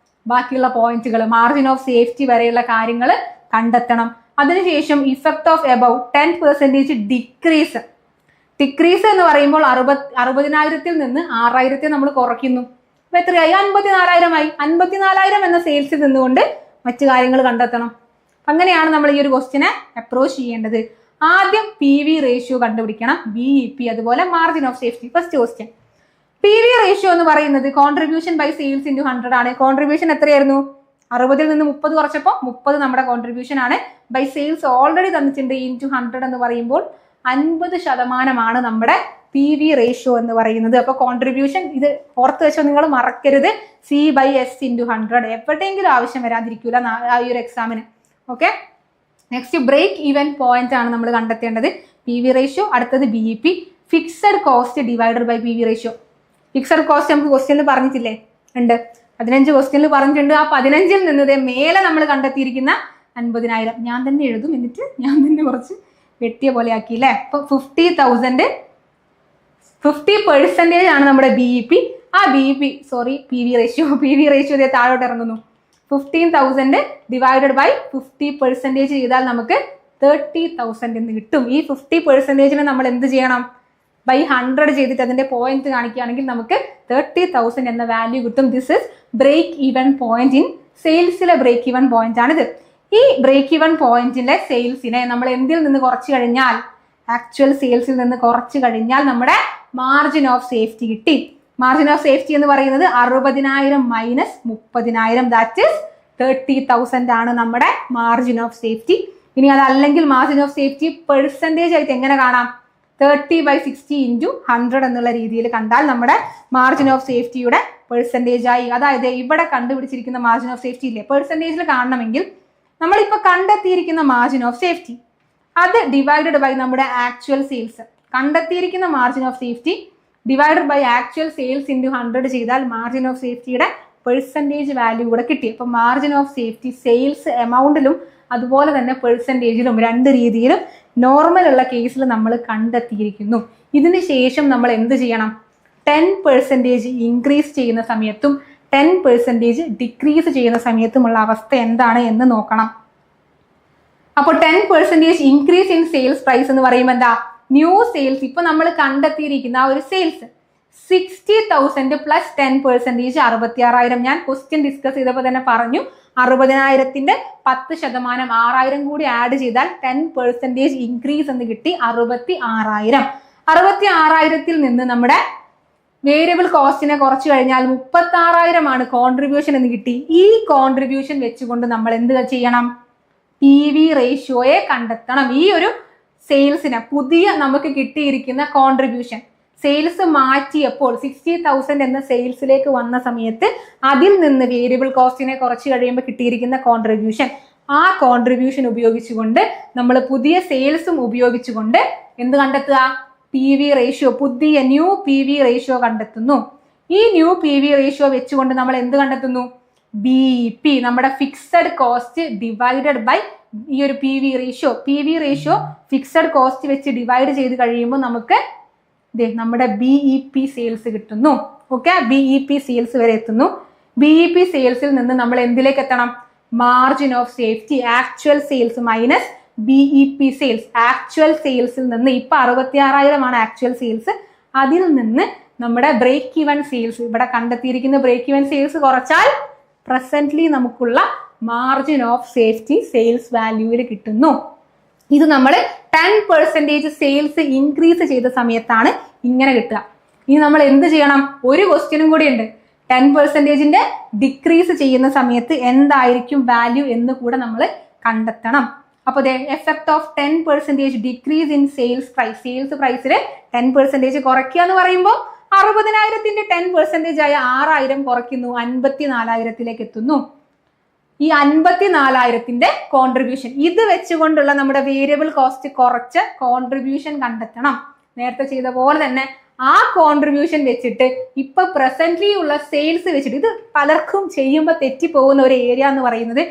ബാക്കിയുള്ള പോയിന്റുകൾ, മാർജിൻ ഓഫ് സേഫ്റ്റി വരെയുള്ള കാര്യങ്ങൾ കണ്ടെത്തണം. അതിനുശേഷം effect of about 10% decrease. Decrease എന്ന് പറയുമ്പോൾ 60,000 നിന്ന് 6,000 നമ്മൾ കുറയ്ക്കുന്നു. അപ്പൊ എത്രയായി? 54,000 ആയി. 54,000 എന്ന സെയിൽസിൽ നിന്നുകൊണ്ട് മറ്റു കാര്യങ്ങൾ കണ്ടെത്തണം. അങ്ങനെയാണ് നമ്മൾ ഈ ഒരു ക്വസ്റ്റിനെ അപ്രോച്ച് ചെയ്യേണ്ടത്. ആദ്യം PV റേഷ്യോ കണ്ടുപിടിക്കണം, BEP, അതുപോലെ margin of safety. First question, PV ratio എന്ന് പറയുന്നത് കോൺട്രിബ്യൂഷൻ ബൈ സെയിൽസ് ഇൻറ്റു 100 ആണ്. കോൺട്രിബ്യൂഷൻ എത്രയായിരുന്നു? 60 നിന്ന് 30 കുറച്ചപ്പോൾ 30 നമ്മുടെ കോൺട്രിബ്യൂഷൻ ആണ്. ബൈ സെയിൽസ് ഓൾറെഡി തന്നിട്ടുണ്ട്, ഇൻറ്റു 100 എന്ന് പറയുമ്പോൾ 50% നമ്മുടെ PV റേഷ്യോ എന്ന് പറയുന്നത്. അപ്പൊ കോൺട്രിബ്യൂഷൻ ഇത് ഓർത്ത് വെച്ചോ, നിങ്ങൾ മറക്കരുത്. C/S ഇൻറ്റു 100 എവിടെയെങ്കിലും ആവശ്യം വരാതിരിക്കൂല ആ ഒരു എക്സാമിന്. Okay, next break even point ആണ് നമ്മൾ കണ്ടെത്തേണ്ടത്. PV റേഷ്യോ, അടുത്തത് BEP. Fixed cost divided by PV ratio. Fixed cost നമുക്ക് ക്വസ്റ്റ്യനിൽ പറഞ്ഞിട്ടില്ലേ? ഉണ്ട്, 15 ക്വസ്റ്റ്യനിൽ പറഞ്ഞിട്ടുണ്ട്. ആ 15ൽ നിന്ന് മേലെ നമ്മൾ കണ്ടെത്തിയിരിക്കുന്ന 50,000 ഞാൻ തന്നെ എഴുതും, എന്നിട്ട് ഞാൻ തന്നെ കുറച്ച് വെട്ടിയ പോലെ ആക്കിയില്ലേ. അപ്പൊ 50% ആണ് നമ്മുടെ BEP. ആ PV റേഷ്യോ താഴോട്ട് ഇറങ്ങുന്നു. 15,000 ഡിവൈഡഡ് ബൈ 50% ചെയ്താൽ നമുക്ക് 30,000 എന്ന് കിട്ടും. ഈ 50%നെ നമ്മൾ എന്ത് ചെയ്യണം? ബൈ 100 ചെയ്തിട്ട് അതിന്റെ പോയിന്റ് കാണിക്കുകയാണെങ്കിൽ നമുക്ക് 30,000 എന്ന വാല്യൂ കിട്ടും. This is break even point in സെയിൽസിലെ ബ്രേക്ക് ഈവൻ പോയിന്റ് ആണിത്. ഈ ബ്രേക്ക് ഈവൻ പോയിന്റിലെ സെയിൽസിനെ നമ്മൾ എന്തിൽ നിന്ന് കുറച്ച് കഴിഞ്ഞാൽ, ആക്ച്വൽ സെയിൽസിൽ നിന്ന് കുറച്ച് കഴിഞ്ഞാൽ നമ്മുടെ മാർജിൻ ഓഫ് സേഫ്റ്റി കിട്ടി. മാർജിൻ ഓഫ് സേഫ്റ്റി എന്ന് പറയുന്നത് 60,000 മൈനസ് 30,000, ദാറ്റ് ഇസ് 30,000 ആണ് നമ്മുടെ മാർജിൻ ഓഫ് സേഫ്റ്റി. ഇനി അതല്ലെങ്കിൽ മാർജിൻ ഓഫ് സേഫ്റ്റി പെർസെൻറ്റേജ് ആയിട്ട് എങ്ങനെ കാണാം? 30/60 ഇൻറ്റു 100 എന്നുള്ള രീതിയിൽ കണ്ടാൽ നമ്മുടെ മാർജിൻ ഓഫ് സേഫ്റ്റിയുടെ പെർസെൻറ്റേജ് ആയി. അതായത് ഇവിടെ കണ്ടുപിടിച്ചിരിക്കുന്ന മാർജിൻ ഓഫ് സേഫ്റ്റി ഇല്ലേ, പെർസെൻറ്റേജിൽ കാണണമെങ്കിൽ നമ്മളിപ്പോൾ കണ്ടെത്തിയിരിക്കുന്ന മാർജിൻ ഓഫ് സേഫ്റ്റി അത് ഡിവൈഡഡ് ബൈ നമ്മുടെ ആക്ച്വൽ സെയിൽസ്. കണ്ടെത്തിയിരിക്കുന്ന margin of safety divided by actual sales into 100 ചെയ്താൽ മാർജിൻ ഓഫ് സേഫ്റ്റിയുടെ പെർസെൻറ്റേജ് വാല്യൂ കൂടെ കിട്ടി. അപ്പോൾ മാർജിൻ ഓഫ് സേഫ്റ്റി സെയിൽസ് എമൗണ്ടിലും അതുപോലെ തന്നെ പെർസെൻറ്റേജിലും രണ്ട് രീതിയിലും നോർമൽ ഉള്ള കേസിൽ നമ്മൾ കണ്ടെത്തിയിരിക്കുന്നു. ഇതിന് ശേഷം നമ്മൾ എന്ത് ചെയ്യണം? 10% ഇൻക്രീസ് ചെയ്യുന്ന സമയത്തും 10% ഡിക്രീസ് ചെയ്യുന്ന സമയത്തുമുള്ള അവസ്ഥ എന്താണ് എന്ന് നോക്കണം. അപ്പോൾ 10% ഇൻക്രീസ് ഇൻ സെയിൽസ് പ്രൈസ് എന്ന് പറയുമ്പോൾ എന്താ? ന്യൂ സെയിൽസ്, ഇപ്പൊ നമ്മൾ കണ്ടെത്തിയിരിക്കുന്ന ആ ഒരു സെയിൽസ് 60,000 പ്ലസ് 10% 66,000. ഞാൻ ക്വസ്റ്റ്യൻ ഡിസ്കസ് ചെയ്തപ്പോൾ തന്നെ പറഞ്ഞു, 60,000ന്റെ 10%, 6,000 കൂടി ആഡ് ചെയ്താൽ 10% ഇൻക്രീസ് എന്ന് കിട്ടി. 66,000. 66,000ൽ നിന്ന് നമ്മുടെ വേരിയബിൾ കോസ്റ്റിനെ കുറച്ച് കഴിഞ്ഞാൽ 36,000 ആണ് കോൺട്രിബ്യൂഷൻ എന്ന് കിട്ടി. ഈ കോൺട്രിബ്യൂഷൻ വെച്ചുകൊണ്ട് നമ്മൾ എന്ത് ചെയ്യണം? PV റേഷ്യോയെ കണ്ടെത്തണം. ഈ ഒരു സെയിൽസിന് പുതിയ നമുക്ക് കിട്ടിയിരിക്കുന്ന കോൺട്രിബ്യൂഷൻ, സെയിൽസ് മാറ്റിയപ്പോൾ 60,000 എന്ന സെയിൽസിലേക്ക് വന്ന സമയത്ത് അതിൽ നിന്ന് വേരിയബിൾ കോസ്റ്റിനെ കുറച്ച് കഴിയുമ്പോൾ കിട്ടിയിരിക്കുന്ന കോൺട്രിബ്യൂഷൻ, ആ കോൺട്രിബ്യൂഷൻ ഉപയോഗിച്ചുകൊണ്ട് നമ്മൾ പുതിയ സെയിൽസും ഉപയോഗിച്ചുകൊണ്ട് എന്ത് കണ്ടെത്തുക? PV റേഷ്യോ, പുതിയ ന്യൂ PV റേഷ്യോ കണ്ടെത്തുന്നു. ഈ ന്യൂ PV റേഷ്യോ വെച്ചുകൊണ്ട് നമ്മൾ എന്ത് കണ്ടെത്തുന്നു? BEP, നമ്മുടെ ഫിക്സഡ് കോസ്റ്റ് ഡിവൈഡഡ് ബൈ ഈ ഒരു PV റേഷ്യോ ഫിക്സഡ് കോസ്റ്റ് വെച്ച് ഡിവൈഡ് ചെയ്ത് കഴിയുമ്പോൾ നമുക്ക് നമ്മുടെ BEP സെയിൽസ് കിട്ടുന്നു. ഓക്കെ, BEP സെയിൽസ് വരെ എത്തുന്നു. BEP സെയിൽസിൽ നിന്ന് നമ്മൾ എന്തിലേക്ക് എത്തണം? Margin of safety, actual sales minus BEP sales. Actual സെയിൽസിൽ നിന്ന് ഇപ്പൊ 66,000 ആണ് ആക്ച്വൽ സെയിൽസ്. അതിൽ നിന്ന് നമ്മുടെ ബ്രേക്ക് ഈവൻ സെയിൽസ്, ഇവിടെ കണ്ടെത്തിയിരിക്കുന്ന ബ്രേക്ക് ഈവൻ സെയിൽസ് കുറച്ചാൽ പ്രസന്റ്ലി നമുക്കുള്ള മാർജിൻ ഓഫ് സേഫ്റ്റി സെയിൽസ് വാല്യൂവിൽ കിട്ടുന്നു. ഇത് നമ്മൾ 10% സെയിൽസ് ഇൻക്രീസ് ചെയ്ത സമയത്താണ് ഇങ്ങനെ കിട്ടുക. ഇനി നമ്മൾ എന്ത് ചെയ്യണം? ഒരു ക്വസ്റ്റ്യനും കൂടി ഉണ്ട്. 10% ഡിക്രീസ് ചെയ്യുന്ന സമയത്ത് എന്തായിരിക്കും വാല്യൂ എന്ന് കൂടെ നമ്മൾ കണ്ടെത്തണം. അപ്പോൾ effect of 10% decrease in sales price, sales പ്രൈസിൽ 10% കുറയ്ക്കുക എന്ന് പറയുമ്പോൾ 60,000ന്റെ 10% ആയ 6,000 കുറയ്ക്കുന്നു, 54,000ത്തിലേക്ക് എത്തുന്നു. ഈ 54,000ത്തിന്റെ കോൺട്രിബ്യൂഷൻ, ഇത് വെച്ചുകൊണ്ടുള്ള നമ്മുടെ വേരിയബിൾ കോസ്റ്റ് കുറച്ച് കോൺട്രിബ്യൂഷൻ കണ്ടെത്തണം. നേരത്തെ ചെയ്ത പോലെ തന്നെ ആ കോൺട്രിബ്യൂഷൻ വെച്ചിട്ട് ഇപ്പൊ പ്രസന്റ്ലി ഉള്ള സെയിൽസ് വെച്ചിട്ട്, ഇത് പലർക്കും ചെയ്യുമ്പോൾ തെറ്റിപ്പോകുന്ന ഒരു ഏരിയ എന്ന് പറയുന്നത്,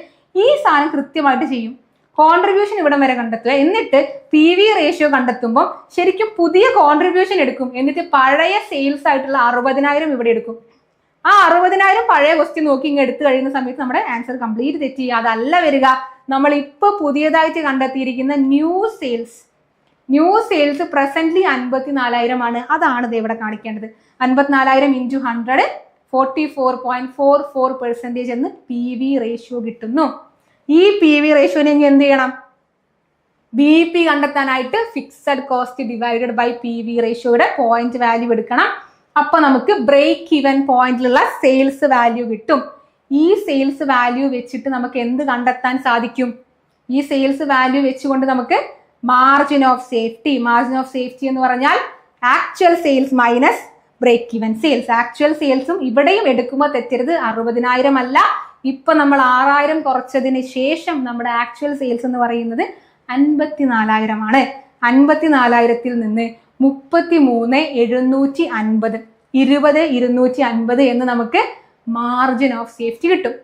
ഈ സാധനം കൃത്യമായിട്ട് ചെയ്യും. കോൺട്രിബ്യൂഷൻ ഇവിടം വരെ കണ്ടെത്തുക, എന്നിട്ട് PV റേഷ്യോ കണ്ടെത്തുമ്പോൾ ശരിക്കും പുതിയ കോൺട്രിബ്യൂഷൻ എടുക്കും, എന്നിട്ട് പഴയ സെയിൽസ് ആയിട്ടുള്ള 60,000 ഇവിടെ എടുക്കും. ആ 60,000 പഴയ ക്വസ്റ്റ്യൻ നോക്കി ഇങ്ങ് എടുത്തു കഴിയുന്ന സമയത്ത് നമ്മുടെ ആൻസർ കംപ്ലീറ്റ് തെറ്റി. അതല്ല വരിക, നമ്മൾ ഇപ്പൊ പുതിയതായിട്ട് കണ്ടെത്തിയിരിക്കുന്ന ന്യൂ സെയിൽസ് പ്രസന്റ്ലി 54,000 ആണ്. അതാണ് ഇത് ഇവിടെ കാണിക്കേണ്ടത്. 54,000 × 100 44.44% എന്ന് PV റേഷ്യോ കിട്ടുന്നു. ഈ PV റേഷ്യോനെ ഇനി എന്ത് ചെയ്യണം? BP കണ്ടെത്താനായിട്ട് fixed cost divided by PV റേഷ്യോയുടെ പോയിന്റ് വാല്യൂ എടുക്കണം. അപ്പൊ നമുക്ക് ബ്രേക്ക് ഈവൻ പോയിന്റിലുള്ള സെയിൽസ് വാല്യൂ കിട്ടും. ഈ സെയിൽസ് വാല്യൂ വെച്ചിട്ട് നമുക്ക് എന്ത് കണ്ടെത്താൻ സാധിക്കും? ഈ സെയിൽസ് വാല്യൂ വെച്ചുകൊണ്ട് നമുക്ക് മാർജിൻ ഓഫ് സേഫ്റ്റി എന്ന് പറഞ്ഞാൽ actual sales minus break even sales. Actual സെയിൽസും ഇവിടെയും എടുക്കുമ്പോൾ തെറ്റരുത്, 60,000 അല്ല. ഇപ്പൊ നമ്മൾ 6,000 കുറച്ചതിന് ശേഷം നമ്മുടെ ആക്ച്വൽ സെയിൽസ് എന്ന് പറയുന്നത് 54,000 ആണ്. 54,000-ൽ നിന്ന് 33,750 20,250 എന്ന് നമുക്ക് മാർജിൻ ഓഫ് സേഫ്റ്റി കിട്ടും.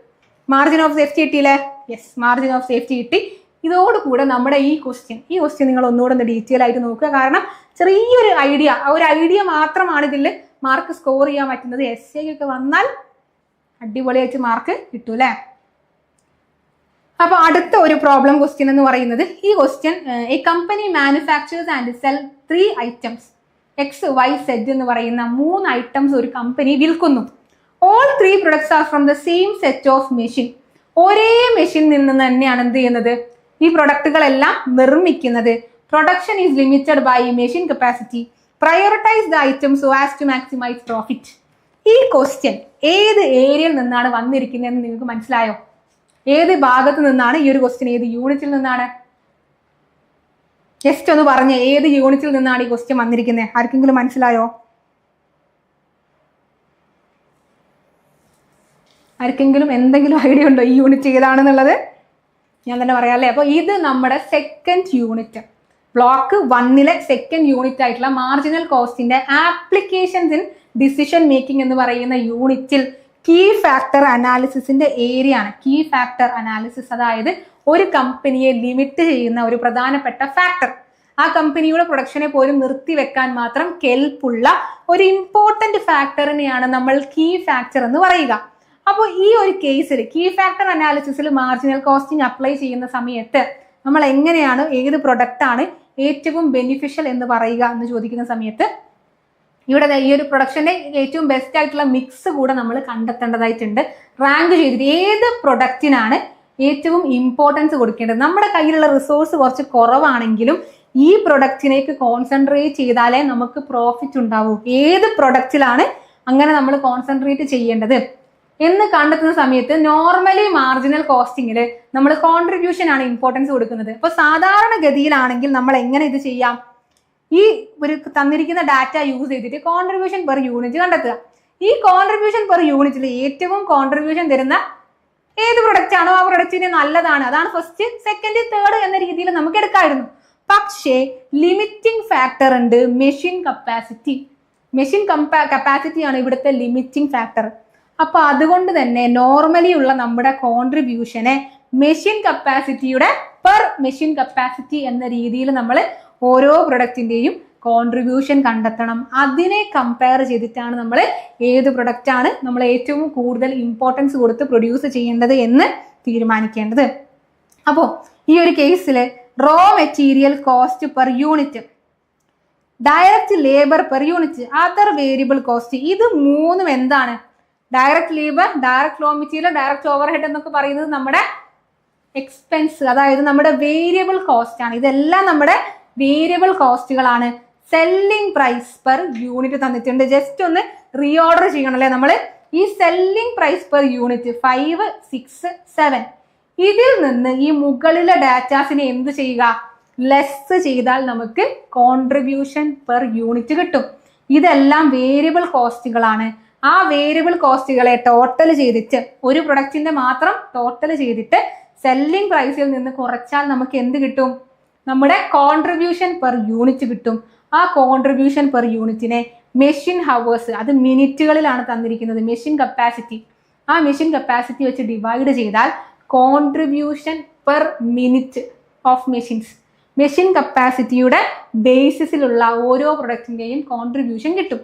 മാർജിൻ ഓഫ് സേഫ്റ്റി കിട്ടിയില്ലേ? യെസ്, മാർജിൻ ഓഫ് സേഫ്റ്റി കിട്ടി. ഇതോടുകൂടെ നമ്മുടെ ഈ ക്വസ്റ്റ്യൻ നിങ്ങൾ ഒന്നുകൂടെ ഒന്ന് ഡീറ്റെയിൽ ആയിട്ട് നോക്കുക. കാരണം ചെറിയൊരു ഐഡിയ മാത്രമാണ് ഇതിൽ മാർക്ക് സ്കോർ ചെയ്യാൻ പറ്റുന്നത്. essay ഒക്കെ വന്നാൽ അടിപൊളിയായിട്ട് മാർക്ക് കിട്ടും അല്ലേ? അപ്പൊ അടുത്ത ഒരു പ്രോബ്ലം ക്വസ്റ്റ്യൻ എന്ന് പറയുന്നത്, ഈ question A company manufacturers and cell 3 items XYZ എന്ന് പറയുന്ന 3 items ഒരു കമ്പനി വിൽക്കുന്നു. All 3 products are from the same set of machine. ഒരേ മെഷീനിൽ നിന്ന് തന്നെയാണ് എന്ത് ചെയ്യുന്നത്? ഈ പ്രൊഡക്റ്റുകളെല്ലാം നിർമ്മിക്കുന്നത്. Production is limited by machine capacity. Prioritise the items so as to maximise profit. ഈ ക്വസ്റ്റ്യൻ ഏത് ഏരിയയിൽ നിന്നാണ് വന്നിരിക്കുന്നതെന്ന് നിങ്ങൾക്ക് മനസ്സിലായോ? ഏത് ഭാഗത്ത് നിന്നാണ് ഈ ഒരു ക്വസ്റ്റ്യൻ? ഏത് യൂണിറ്റിൽ നിന്നാണ്? ജസ്റ്റ് ഒന്ന് പറഞ്ഞേ, ഏത് യൂണിറ്റിൽ നിന്നാണ് ഈ ക്വസ്റ്റ്യൻ വന്നിരിക്കുന്നത്? ആർക്കെങ്കിലും മനസ്സിലായോ? ആർക്കെങ്കിലും എന്തെങ്കിലും ഐഡിയ ഉണ്ടോ ഈ യൂണിറ്റ് ഏതാണെന്നുള്ളത്? ഞാൻ തന്നെ പറയാം അല്ലേ. അപ്പോൾ ഇത് നമ്മുടെ സെക്കൻഡ് യൂണിറ്റ്, ബ്ലോക്ക് 1-ലെ സെക്കൻഡ് യൂണിറ്റ് ആയിട്ടുള്ള മാർജിനൽ കോസ്റ്റിന്റെ ആപ്ലിക്കേഷൻസ് ഇൻ ഡിസിഷൻ മേക്കിംഗ് എന്ന് പറയുന്ന യൂണിറ്റിൽ കീ ഫാക്ടർ അനാലിസിസിന്റെ ഏരിയ ആണ്. കീ ഫാക്ടർ അനാലിസിസ് അതായത് ഒരു കമ്പനിയെ ലിമിറ്റ് ചെയ്യുന്ന ഒരു പ്രധാനപ്പെട്ട ഫാക്ടർ, ആ കമ്പനിയുടെ പ്രൊഡക്ഷനെ പോലും നിർത്തിവെക്കാൻ മാത്രം കെൽപ്പുള്ള ഒരു ഇമ്പോർട്ടന്റ് ഫാക്ടറിനെയാണ് നമ്മൾ കീ ഫാക്ടർ എന്ന് പറയുക. അപ്പോൾ ഈ ഒരു കേസിൽ കീ ഫാക്ടർ അനാലിസിസിൽ മാർജിനൽ കോസ്റ്റിംഗ് അപ്ലൈ ചെയ്യുന്ന സമയത്ത് നമ്മൾ എങ്ങനെയാണ് ഏത് പ്രൊഡക്റ്റ് ആണ് ഏറ്റവും ബെനിഫിഷ്യൽ എന്ന് പറയുക എന്ന് ചോദിക്കുന്ന സമയത്ത് ഇവിടെ ഈ ഒരു പ്രൊഡക്ഷന്റെ ഏറ്റവും ബെസ്റ്റ് ആയിട്ടുള്ള മിക്സ് കൂടെ നമ്മൾ കണ്ടെത്തേണ്ടതായിട്ടുണ്ട്. റാങ്ക് ചെയ്തിട്ട് ഏത് പ്രൊഡക്റ്റിനാണ് ഏറ്റവും ഇമ്പോർട്ടൻസ് കൊടുക്കേണ്ടത്. നമ്മുടെ കയ്യിലുള്ള റിസോഴ്സ് കുറച്ച് കുറവാണെങ്കിലും ഈ പ്രൊഡക്റ്റിനേക്ക് കോൺസെൻട്രേറ്റ് ചെയ്താലേ നമുക്ക് പ്രോഫിറ്റ് ഉണ്ടാവൂ. ഏത് പ്രൊഡക്റ്റിലാണ് അങ്ങനെ നമ്മൾ കോൺസെൻട്രേറ്റ് ചെയ്യേണ്ടത് എന്ന് കണ്ടെത്തുന്ന സമയത്ത് നോർമലി മാർജിനൽ കോസ്റ്റിംഗിൽ നമ്മൾ കോൺട്രിബ്യൂഷൻ ആണ് ഇമ്പോർട്ടൻസ് കൊടുക്കുന്നത്. അപ്പോൾ സാധാരണഗതിയിലാണെങ്കിൽ നമ്മൾ എങ്ങനെ ഇത് ചെയ്യാം? ഈ ഒരു തന്നിരിക്കുന്ന ഡാറ്റ യൂസ് ചെയ്തിട്ട് കോൺട്രിബ്യൂഷൻ പെർ യൂണിറ്റ് കണ്ടെത്തുക. ഈ കോൺട്രിബ്യൂഷൻ പെർ യൂണിറ്റിൽ ഏറ്റവും കോൺട്രിബ്യൂഷൻ തരുന്ന ഏത് പ്രൊഡക്റ്റ് ആണോ ആ പ്രൊഡക്റ്റിന് നല്ലതാണ്, അതാണ് ഫസ്റ്റ്, സെക്കൻഡ്, തേർഡ് എന്ന രീതിയിൽ നമുക്ക് എടുക്കാമായിരുന്നു. പക്ഷേ ലിമിറ്റിംഗ് ഫാക്ടർ ഉണ്ട്, മെഷീൻ കപ്പാസിറ്റി. മെഷീൻ കപ്പാസിറ്റിയാണ് ഇവിടുത്തെ ലിമിറ്റിംഗ് ഫാക്ടർ. അപ്പൊ അതുകൊണ്ട് തന്നെ നോർമലി ഉള്ള നമ്മുടെ കോൺട്രിബ്യൂഷനെ മെഷീൻ കപ്പാസിറ്റിയുടെ പെർ മെഷീൻ കപ്പാസിറ്റി എന്ന രീതിയിൽ നമ്മൾ ഓരോ പ്രൊഡക്റ്റിന്റെയും കോൺട്രിബ്യൂഷൻ കണ്ടെത്തണം. അതിനെ കമ്പയർ ചെയ്തിട്ടാണ് നമ്മൾ ഏത് പ്രൊഡക്റ്റാണ് നമ്മൾ ഏറ്റവും കൂടുതൽ ഇമ്പോർട്ടൻസ് കൊടുത്ത് പ്രൊഡ്യൂസ് ചെയ്യേണ്ടത് എന്ന് തീരുമാനിക്കേണ്ടത്. അപ്പോൾ ഈ ഒരു കേസിൽ raw material cost per unit, direct labour per unit, other variable cost, ഇത് മൂന്നും എന്താണ്? Direct labour, direct raw material, direct overhead എന്നൊക്കെ പറയുന്നത് നമ്മുടെ എക്സ്പെൻസ്, അതായത് നമ്മുടെ വേരിയബിൾ കോസ്റ്റ് ആണ്. ഇതെല്ലാം നമ്മുടെ വേരിയബിൾ കോസ്റ്റുകളാണ്. സെല്ലിംഗ് പ്രൈസ് പെർ യൂണിറ്റ് തന്നിട്ടുണ്ട്. ജസ്റ്റ് ഒന്ന് റീഓർഡർ ചെയ്യണം അല്ലേ നമ്മൾ. ഈ സെല്ലിംഗ് പ്രൈസ് പെർ യൂണിറ്റ് 5, 6, 7 ഇതിൽ നിന്ന് ഈ മുകളിലെ ഡാറ്റാസിനെ എന്ത് ചെയ്യുക? ലെസ് ചെയ്താൽ നമുക്ക് കോൺട്രിബ്യൂഷൻ പെർ യൂണിറ്റ് കിട്ടും. ഇതെല്ലാം വേരിയബിൾ കോസ്റ്റുകളാണ്. ആ വേരിയബിൾ കോസ്റ്റുകളെ ടോട്ടൽ ചെയ്തിട്ട് ഒരു പ്രൊഡക്റ്റിന്റെ മാത്രം ടോട്ടൽ ചെയ്തിട്ട് സെല്ലിംഗ് പ്രൈസിൽ നിന്ന് കുറച്ചാൽ നമുക്ക് എന്ത് കിട്ടും? നമ്മുടെ കോൺട്രിബ്യൂഷൻ പെർ യൂണിറ്റ് കിട്ടും. ആ കോൺട്രിബ്യൂഷൻ പെർ യൂണിറ്റിനെ മെഷീൻ ഹവേഴ്സ്, അത് മിനിറ്റുകളിലാണ് തന്നിരിക്കുന്നത്. മെഷീൻ കപ്പാസിറ്റി, ആ മെഷീൻ കപ്പാസിറ്റി വെച്ച് ഡിവൈഡ് ചെയ്താൽ contribution per minute of machines, machine കപ്പാസിറ്റിയുടെ ബേസിസിലുള്ള ഓരോ പ്രൊഡക്റ്റിൻ്റെയും കോൺട്രിബ്യൂഷൻ കിട്ടും.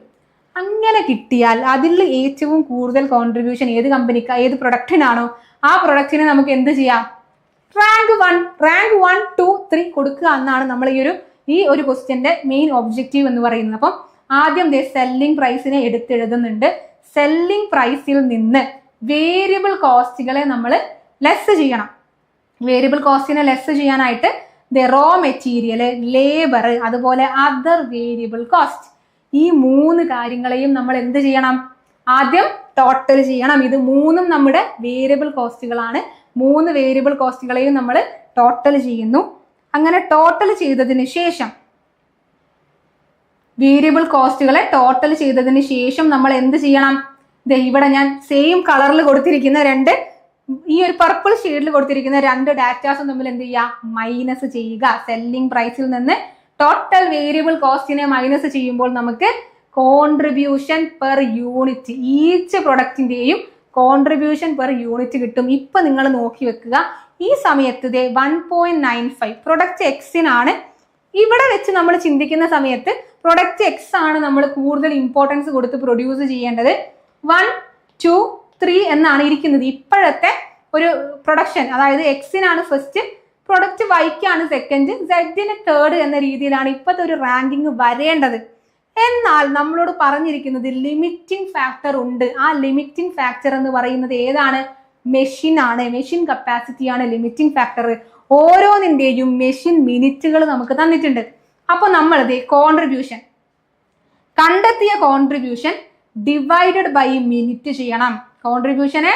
അങ്ങനെ കിട്ടിയാൽ അതിൽ ഏറ്റവും കൂടുതൽ കോൺട്രിബ്യൂഷൻ ഏത് കമ്പനിക്ക്, ഏത് പ്രൊഡക്റ്റിനാണോ ആ പ്രൊഡക്റ്റിനെ നമുക്ക് എന്ത് ചെയ്യാം, റാങ്ക് 1, 2, 3 കൊടുക്കുക എന്നാണ് നമ്മൾ ഈ ഒരു ക്വസ്റ്റ്യന്റെ മെയിൻ ഒബ്ജക്റ്റീവ് എന്ന് പറയുന്നത്. അപ്പം ആദ്യം സെല്ലിംഗ് പ്രൈസിനെ എടുത്തെഴുതുന്നുണ്ട്. സെല്ലിംഗ് പ്രൈസിൽ നിന്ന് വേരിയബിൾ കോസ്റ്റുകളെ നമ്മൾ ലെസ് ചെയ്യണം. വേരിയബിൾ കോസ്റ്റിനെ ലെസ് ചെയ്യാനായിട്ട് റോ മെറ്റീരിയൽ, ലേബർ, അതുപോലെ അതർ വേരിയബിൾ കോസ്റ്റ്, ഈ 3 കാര്യങ്ങളെയും നമ്മൾ എന്ത് ചെയ്യണം, ആദ്യം ടോട്ടൽ ചെയ്യണം. ഇത് 3ഉം നമ്മുടെ വേരിയബിൾ കോസ്റ്റുകളാണ്. 3 വേരിയബിൾ കോസ്റ്റുകളെയും നമ്മൾ ടോട്ടൽ ചെയ്യുന്നു. അങ്ങനെ ടോട്ടൽ ചെയ്തതിന് ശേഷം, വേരിയബിൾ കോസ്റ്റുകളെ ടോട്ടൽ ചെയ്തതിന് ശേഷം നമ്മൾ എന്ത് ചെയ്യണം, ഇവിടെ ഞാൻ സെയിം കളറിൽ കൊടുത്തിരിക്കുന്ന ഈ ഒരു പർപ്പിൾ ഷെയ്ഡിൽ കൊടുത്തിരിക്കുന്ന 2 ഡാറ്റാസും തമ്മിൽ എന്ത് ചെയ്യുക, മൈനസ് ചെയ്യുക. സെല്ലിംഗ് പ്രൈസിൽ നിന്ന് ടോട്ടൽ വേരിയബിൾ കോസ്റ്റിനെ മൈനസ് ചെയ്യുമ്പോൾ നമുക്ക് കോൺട്രിബ്യൂഷൻ പെർ യൂണിറ്റ്, ഈച്ച് പ്രൊഡക്റ്റിന്റെയും കോൺട്രിബ്യൂഷൻ പെർ യൂണിറ്റ് കിട്ടും. ഇപ്പൊ നിങ്ങൾ നോക്കി വെക്കുക, ഈ സമയത്ത് 1.95 പ്രൊഡക്റ്റ് എക്സിനാണ്. ഇവിടെ വെച്ച് നമ്മൾ ചിന്തിക്കുന്ന സമയത്ത് പ്രൊഡക്റ്റ് എക്സ് ആണ് നമ്മൾ കൂടുതൽ ഇമ്പോർട്ടൻസ് കൊടുത്ത് പ്രൊഡ്യൂസ് ചെയ്യേണ്ടത്. 1, 2, 3 എന്നാണ് ഇരിക്കുന്നത് ഇപ്പോഴത്തെ ഒരു പ്രൊഡക്ഷൻ. അതായത് എക്സിനാണ് ഫസ്റ്റ്, പ്രൊഡക്റ്റ് വൈക്കാണ് സെക്കൻഡ്, സെഡിന് തേർഡ് എന്ന രീതിയിലാണ് ഇപ്പോഴത്തെ ഒരു റാങ്കിങ് വരേണ്ടത്. എന്നാൽ നമ്മളോട് പറഞ്ഞിരിക്കുന്നത് ലിമിറ്റിംഗ് ഫാക്ടർ ഉണ്ട്. ആ ലിമിറ്റിംഗ് ഫാക്ടർ എന്ന് പറയുന്നത് ഏതാണ്, മെഷീൻ ആണ്. മെഷീൻ കപ്പാസിറ്റിയാണ് ലിമിറ്റിംഗ് ഫാക്ടർ. ഓരോന്നിന്റെയും മെഷീൻ മിനിറ്റുകൾ നമുക്ക് തന്നിട്ടുണ്ട്. അപ്പൊ നമ്മൾ കോൺട്രിബ്യൂഷൻ, കണ്ടെത്തിയ കോൺട്രിബ്യൂഷൻ ഡിവൈഡഡ് ബൈ മിനിറ്റ് ചെയ്യണം. കോൺട്രിബ്യൂഷനെ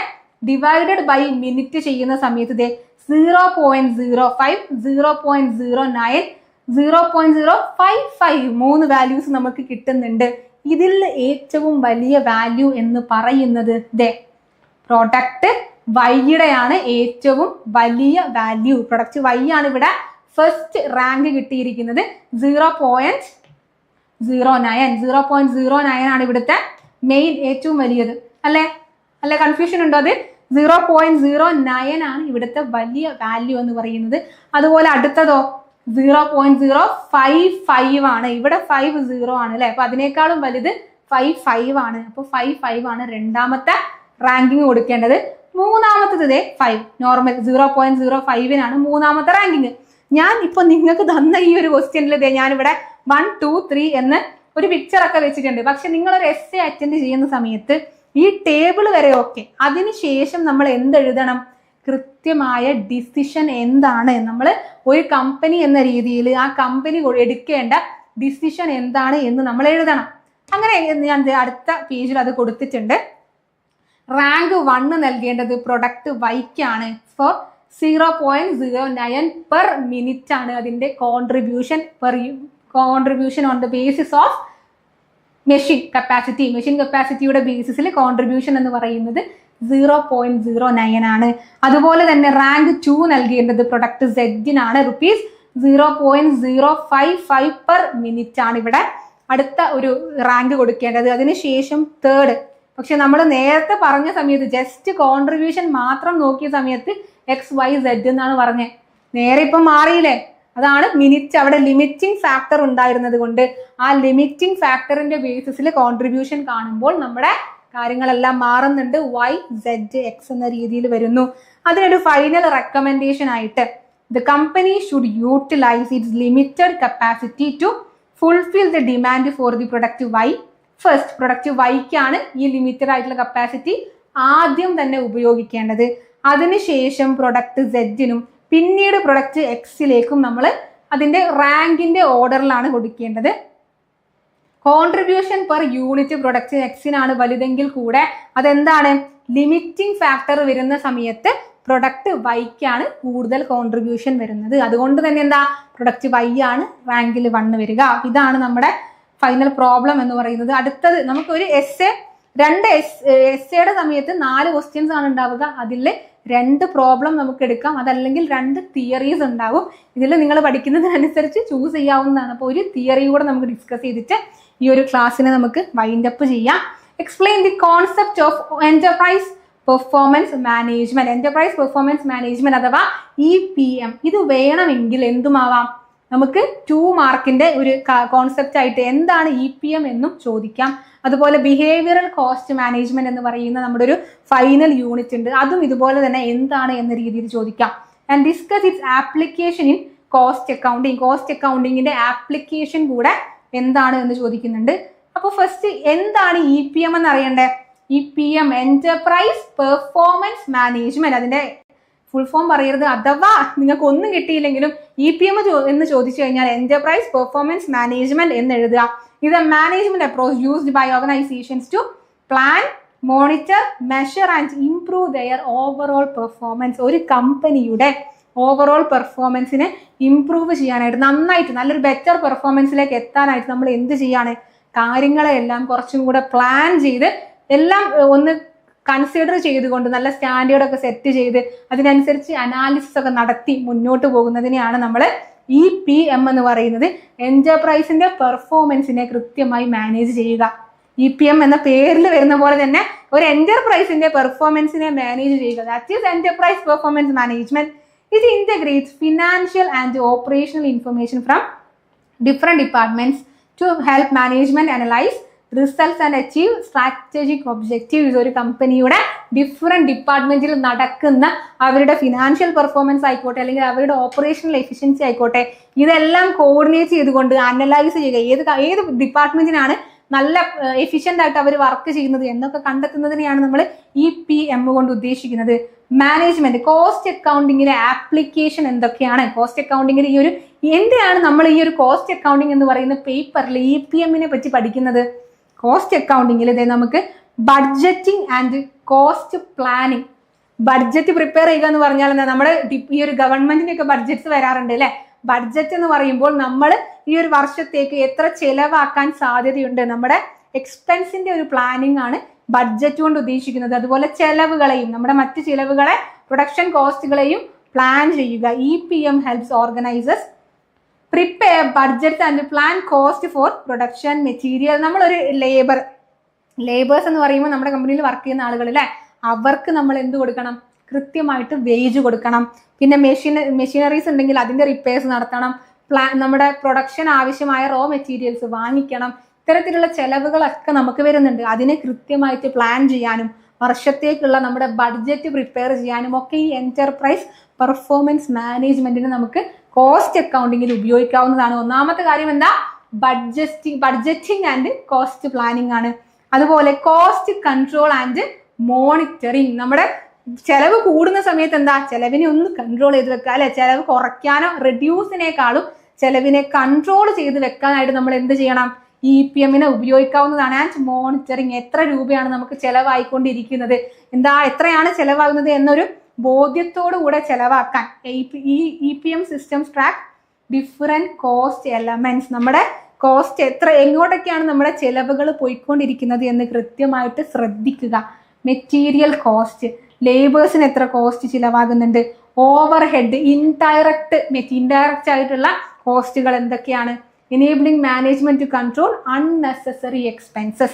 ഡിവൈഡഡ് ബൈ മിനിറ്റ് ചെയ്യുന്ന സമയത്ത് 0.05, 0.09, 0.055 3 വാല്യൂസ് നമുക്ക് കിട്ടുന്നുണ്ട്. ഇതിൽ ഏറ്റവും വലിയ വാല്യൂ എന്ന് പറയുന്നത് പ്രൊഡക്റ്റ് വൈയുടെയാണ് ഏറ്റവും വലിയ വാല്യൂ. പ്രൊഡക്റ്റ് വൈ ആണ് ഇവിടെ ഫസ്റ്റ് റാങ്ക് കിട്ടിയിരിക്കുന്നത്. 0.09 ആണ് ഇവിടുത്തെ മെയിൻ ഏറ്റവും വലിയത്. അല്ലേ കൺഫ്യൂഷൻ ഉണ്ടോ? അത് 0.09 ആണ് ഇവിടുത്തെ വലിയ വാല്യൂ എന്ന് പറയുന്നത്. അതുപോലെ അടുത്തതോ 0.055 ആണ്. ഇവിടെ 50 ആണ് അല്ലെ, അപ്പൊ അതിനേക്കാളും വലുത് 55 ആണ്. അപ്പൊ 55 ആണ് രണ്ടാമത്തെ റാങ്കിങ് കൊടുക്കേണ്ടത്. മൂന്നാമത്തത് 5 നോർമൽ 0.05നാണ് മൂന്നാമത്തെ റാങ്കിങ്. ഞാൻ ഇപ്പൊ നിങ്ങൾക്ക് തന്ന ഈ ഒരു ക്വസ്റ്റ്യനിൽ ഞാനിവിടെ 1, 2, 3 എന്ന് ഒരു പിക്ചർ ഒക്കെ വെച്ചിട്ടുണ്ട്. പക്ഷെ നിങ്ങളൊരു എസ്സേ അറ്റൻഡ് ചെയ്യുന്ന സമയത്ത് ഈ ടേബിൾ വരെ ഓക്കെ, അതിനുശേഷം നമ്മൾ എന്തെഴുതണം, കൃത്യമായ ഡിസിഷൻ എന്താണ്, നമ്മൾ ഒരു കമ്പനി എന്ന രീതിയിൽ ആ കമ്പനി എടുക്കേണ്ട ഡിസിഷൻ എന്താണ് എന്ന് നമ്മൾ എഴുതണം. അങ്ങനെ ഞാൻ അടുത്ത പേജിൽ അത് കൊടുത്തിട്ടുണ്ട്. റാങ്ക് 1 നൽകേണ്ടത് പ്രൊഡക്റ്റ് വൈക്കാണ്. ഫോർ 0.09 പെർ മിനിറ്റ് ആണ് അതിന്റെ contribution on the basis of machine capacity. Machine കപ്പാസിറ്റിയുടെ ബേസിസിൽ കോൺട്രിബ്യൂഷൻ എന്ന് പറയുന്നത് 0.09 ആണ്. അതുപോലെ തന്നെ റാങ്ക് 2 നൽകേണ്ടത് പ്രൊഡക്റ്റ് സെഡിനാണ്. ₹0.055 പെർ മിനിറ്റ് ആണ് ഇവിടെ അടുത്ത ഒരു റാങ്ക് കൊടുക്കേണ്ടത്. അതിനുശേഷം തേർഡ്. പക്ഷെ നമ്മൾ നേരത്തെ പറഞ്ഞ സമയത്ത് ജസ്റ്റ് കോൺട്രിബ്യൂഷൻ മാത്രം നോക്കിയ സമയത്ത് XYZ എന്നാണ് പറഞ്ഞത്. നേരെ ഇപ്പം മാറിയില്ലേ? അതാണ് മിനിറ്റ്. അവിടെ ലിമിറ്റിംഗ് ഫാക്ടർ ഉണ്ടായിരുന്നത് കൊണ്ട് ആ ലിമിറ്റിംഗ് ഫാക്ടറിന്റെ ബേസിസിൽ കോൺട്രിബ്യൂഷൻ കാണുമ്പോൾ നമ്മുടെ കാര്യങ്ങളെല്ലാം മാറുന്നുണ്ട്. YZX എന്ന രീതിയിൽ വരുന്നു. അതിനൊരു ഫൈനൽ റെക്കമെൻഡേഷൻ ആയിട്ട് the company should utilise its limited capacity to fulfil the demand for the product Y. First product വൈക്കാണ് ഈ ലിമിറ്റഡ് ആയിട്ടുള്ള കപ്പാസിറ്റി ആദ്യം തന്നെ ഉപയോഗിക്കേണ്ടത്. അതിനുശേഷം പ്രൊഡക്റ്റ് സെഡിനും പിന്നീട് പ്രൊഡക്റ്റ് എക്സിലേക്കും നമ്മൾ അതിന്റെ റാങ്കിന്റെ ഓർഡറിലാണ് കൊടുക്കേണ്ടത്. കോൺട്രിബ്യൂഷൻ പെർ യൂണിറ്റ് പ്രൊഡക്റ്റ് എക്സിനാണ് വലുതെങ്കിൽ കൂടെ അതെന്താണ്, ലിമിറ്റിംഗ് ഫാക്ടർ വരുന്ന സമയത്ത് പ്രൊഡക്റ്റ് വൈക്കാണ് കൂടുതൽ കോൺട്രിബ്യൂഷൻ വരുന്നത്. അതുകൊണ്ട് തന്നെ എന്താ, പ്രൊഡക്റ്റ് വൈ ആണ് റാങ്കിൽ 1 വരിക. ഇതാണ് നമ്മുടെ ഫൈനൽ പ്രോബ്ലം എന്ന് പറയുന്നത്. അടുത്തത് നമുക്കൊരു രണ്ട് എസ്സേയുടെ സമയത്ത് 4 ക്വസ്റ്റ്യൻസ് ആണ് ഉണ്ടാവുക. അതിൽ 2 പ്രോബ്ലം നമുക്ക് എടുക്കാം, അതല്ലെങ്കിൽ 2 തിയറീസ് ഉണ്ടാവും. ഇതിൽ നിങ്ങൾ പഠിക്കുന്നതിനനുസരിച്ച് ചൂസ് ചെയ്യാവുന്നതാണ്. അപ്പോൾ ഒരു തിയറി കൂടെ നമുക്ക് ഡിസ്കസ് ചെയ്തിട്ട് ഈ ഒരു ക്ലാസ്സിനെ നമുക്ക് വൈൻഡ് അപ്പ് ചെയ്യാം. Explain the concept of enterprise performance management. Enterprise performance management അഥവാ EPM. ഇത് വേണമെങ്കിൽ എന്തുമാവാം, നമുക്ക് 2 മാർക്കിന്റെ ഒരു കോൺസെപ്റ്റ് ആയിട്ട് എന്താണ് EPM എന്നും ചോദിക്കാം. അതുപോലെ ബിഹേവിയറൽ കോസ്റ്റ് മാനേജ്മെന്റ് എന്ന് പറയുന്ന നമ്മുടെ ഒരു ഫൈനൽ യൂണിറ്റ് ഉണ്ട്, അതും ഇതുപോലെ തന്നെ എന്താണ് എന്ന രീതിയിൽ ചോദിക്കാം. And discuss its application in cost accounting. Cost അക്കൗണ്ടിങ്ങിന്റെ ആപ്ലിക്കേഷൻ കൂടെ എന്താണ് എന്ന് ചോദിക്കുന്നുണ്ട്. അപ്പോൾ ഫസ്റ്റ് എന്താണ് EPM എന്ന് അറിയണ്ടേ? EPM enterprise performance management. അതിന്റെ ഫുൾ ഫോം പറയരുത്. അഥവാ നിങ്ങൾക്ക് ഒന്നും കിട്ടിയില്ലെങ്കിലും EPM എന്ന് ചോദിച്ചു കഴിഞ്ഞാൽ എന്റർപ്രൈസ് പെർഫോമൻസ് മാനേജ്മെന്റ് എന്ന് എഴുതുക. ഇത് management approach used by organisations to plan, monitor, measure and improve their overall performance. ഒരു കമ്പനിയുടെ ഓവറോൾ പെർഫോമൻസിനെ ഇംപ്രൂവ് ചെയ്യാനായിട്ട്, നന്നായിട്ട് നല്ലൊരു ബെറ്റർ പെർഫോമൻസിലേക്ക് എത്താനായിട്ട് നമ്മൾ എന്ത് ചെയ്യാണ്, കാര്യങ്ങളെല്ലാം കുറച്ചും കൂടെ പ്ലാൻ ചെയ്ത് എല്ലാം ഒന്ന് കൺസിഡർ ചെയ്തുകൊണ്ട് നല്ല സ്റ്റാൻഡേർഡ് ഒക്കെ സെറ്റ് ചെയ്ത് അതിനനുസരിച്ച് അനാലിസിസ് ഒക്കെ നടത്തി മുന്നോട്ട് പോകുന്നതിനെയാണ് നമ്മൾ EPM എന്ന് പറയുന്നത്. എന്റർപ്രൈസിന്റെ പെർഫോമൻസിനെ കൃത്യമായി മാനേജ് ചെയ്യുക. EPM എന്ന പേരിൽ വരുന്ന പോലെ തന്നെ ഒരു എന്റർപ്രൈസിന്റെ പെർഫോമൻസിനെ മാനേജ് ചെയ്യുക. That is enterprise performance management. ഇത് integrates financial and operational information from different departments to help management analyse results and achieve strategic objectives. ഒരു കമ്പനിയുടെ ഡിഫറെന്റ് ഡിപ്പാർട്ട്മെന്റിൽ നടക്കുന്ന അവരുടെ ഫിനാൻഷ്യൽ പെർഫോമൻസ് ആയിക്കോട്ടെ, അല്ലെങ്കിൽ അവരുടെ ഓപ്പറേഷണൽ എഫിഷ്യൻസി ആയിക്കോട്ടെ, ഇതെല്ലാം കോർഡിനേറ്റ് ചെയ്തുകൊണ്ട് അനലൈസ് ചെയ്യുക. ഏത് ഡിപ്പാർട്ട്മെന്റിനാണ് നല്ല എഫിഷ്യന്റ് ആയിട്ട് അവർ വർക്ക് ചെയ്യുന്നത് എന്നൊക്കെ കണ്ടെത്തുന്നതിനെയാണ് നമ്മൾ EPM കൊണ്ട് ഉദ്ദേശിക്കുന്നത്. മാനേജ്മെന്റ് കോസ്റ്റ് അക്കൗണ്ടിങ്ങിലെ ആപ്ലിക്കേഷൻ എന്തൊക്കെയാണ്? കോസ്റ്റ് അക്കൗണ്ടിങ്ങിൽ ഈ ഒരു എന്തിനാണ് നമ്മൾ ഈ ഒരു കോസ്റ്റ് അക്കൗണ്ടിങ് എന്ന് പറയുന്ന പേപ്പറിൽ EPM-നെ പറ്റി പഠിക്കുന്നത്? കോസ്റ്റ് അക്കൗണ്ടിങ്ങിൽ ഇതേ നമുക്ക് budgeting and cost planning. Budget prepare ചെയ്യുക എന്ന് പറഞ്ഞാൽ എന്താ, നമ്മുടെ ഈ ഒരു ഗവൺമെന്റിന്റെ ഒക്കെ ബഡ്ജറ്റ്സ് വരാറുണ്ട് അല്ലെ. ബഡ്ജറ്റ് എന്ന് പറയുമ്പോൾ നമ്മൾ ഈ ഒരു വർഷത്തേക്ക് എത്ര ചെലവാക്കാൻ സാധ്യതയുണ്ട്, നമ്മുടെ എക്സ്പെൻസിന്റെ ഒരു പ്ലാനിങ് ആണ് ബഡ്ജറ്റ് കൊണ്ട് ഉദ്ദേശിക്കുന്നത്. അതുപോലെ ചെലവുകളെയും, നമ്മുടെ മറ്റ് ചെലവുകളെ, പ്രൊഡക്ഷൻ കോസ്റ്റുകളെയും പ്ലാൻ ചെയ്യുക. EPM helps organisers prepare budget and plan cost for production material. നമ്മളൊരു ലേബേഴ്സ് എന്ന് പറയുമ്പോൾ നമ്മുടെ കമ്പനിയിൽ വർക്ക് ചെയ്യുന്ന ആളുകൾ അല്ലേ, അവർക്ക് നമ്മൾ എന്ത് കൊടുക്കണം, കൃത്യമായിട്ട് വേജ് കൊടുക്കണം. പിന്നെ മെഷീനറീസ് ഉണ്ടെങ്കിൽ അതിന്റെ റിപ്പയർസ് നടത്തണം. നമ്മുടെ പ്രൊഡക്ഷൻ ആവശ്യമായ റോ മെറ്റീരിയൽസ് വാങ്ങിക്കണം. ഇത്തരത്തിലുള്ള ചെലവുകളൊക്കെ നമുക്ക് വരുന്നുണ്ട്. അതിനെ കൃത്യമായിട്ട് പ്ലാൻ ചെയ്യാനും വർഷത്തേക്കുള്ള നമ്മുടെ ബഡ്ജറ്റ് പ്രിപ്പയർ ചെയ്യാനും ഒക്കെ ഈ എന്റർപ്രൈസ് പെർഫോമൻസ് മാനേജ്മെന്റിന് നമുക്ക് കോസ്റ്റ് അക്കൗണ്ടിങ്ങിൽ ഉപയോഗിക്കാവുന്നതാണ്. ഒന്നാമത്തെ കാര്യം എന്താ, ബഡ്ജറ്റിംഗ് ആൻഡ് കോസ്റ്റ് പ്ലാനിങ് ആണ്. അതുപോലെ കോസ്റ്റ് കൺട്രോൾ ആൻഡ് മോണിറ്ററിങ്. നമ്മുടെ ചെലവ് കൂടുന്ന സമയത്ത് എന്താ, ചെലവിനെ ഒന്ന് കൺട്രോൾ ചെയ്ത് വെക്കുക അല്ലെ. ചെലവ് കുറയ്ക്കാനോ റെഡ്യൂസിനേക്കാളും ചെലവിനെ കൺട്രോൾ ചെയ്ത് വെക്കാനായിട്ട് നമ്മൾ എന്ത് ചെയ്യണം, EPM-നെ ഉപയോഗിക്കാവുന്നതാണ്. ആൻഡ് മോണിറ്ററിങ്, എത്ര രൂപയാണ് നമുക്ക് ചെലവായിക്കൊണ്ടിരിക്കുന്നത്, എത്രയാണ് ചെലവാകുന്നത് എന്നൊരു ബോധ്യത്തോടു കൂടെ ചെലവാക്കാൻ ഈ EPM systems track different cost elements. നമ്മുടെ കോസ്റ്റ് എങ്ങോട്ടൊക്കെയാണ് നമ്മുടെ ചെലവുകൾ പോയിക്കൊണ്ടിരിക്കുന്നത് എന്ന് കൃത്യമായിട്ട് ശ്രദ്ധിക്കുക. മെറ്റീരിയൽ കോസ്റ്റ്, ലേബേഴ്സിന് എത്ര കോസ്റ്റ് ചിലവാകുന്നുണ്ട്, ഓവർ ഹെഡ്, ഇൻഡയറക്റ്റ് ആയിട്ടുള്ള കോസ്റ്റുകൾ എന്തൊക്കെയാണ്, enabling management to control unnecessary expenses.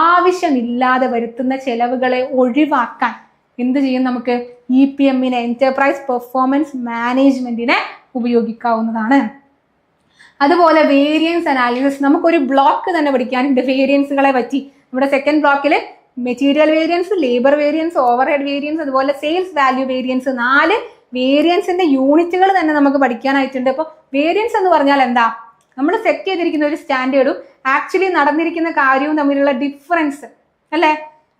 ആവശ്യമില്ലാതെ വരുത്തുന്ന ചെലവുകളെ ഒഴിവാക്കാൻ എന്ത് ചെയ്യും, നമുക്ക് EPM-നെ എന്റർപ്രൈസ് പെർഫോമൻസ് മാനേജ്മെന്റിനെ ഉപയോഗിക്കാവുന്നതാണ്. അതുപോലെ വേരിയൻസ് അനാലിസിസ്, നമുക്കൊരു ബ്ലോക്ക് തന്നെ പഠിക്കാനുണ്ട് വേരിയൻസുകളെ പറ്റി. നമ്മുടെ സെക്കൻഡ് ബ്ലോക്കിൽ material variance, labour variance, overhead variance, അതുപോലെ സെയിൽസ് വാല്യൂ വേരിയൻസ്, 4 വേരിയൻസിന്റെ യൂണിറ്റുകൾ തന്നെ നമുക്ക് പഠിക്കാനായിട്ടുണ്ട്. അപ്പോൾ വേരിയൻസ് എന്ന് പറഞ്ഞാൽ എന്താ, നമ്മൾ സെറ്റ് ചെയ്തിരിക്കുന്ന ഒരു സ്റ്റാൻഡേർഡും ആക്ച്വലി നടന്നിരിക്കുന്ന കാര്യവും തമ്മിലുള്ള ഡിഫറൻസ് അല്ലെ,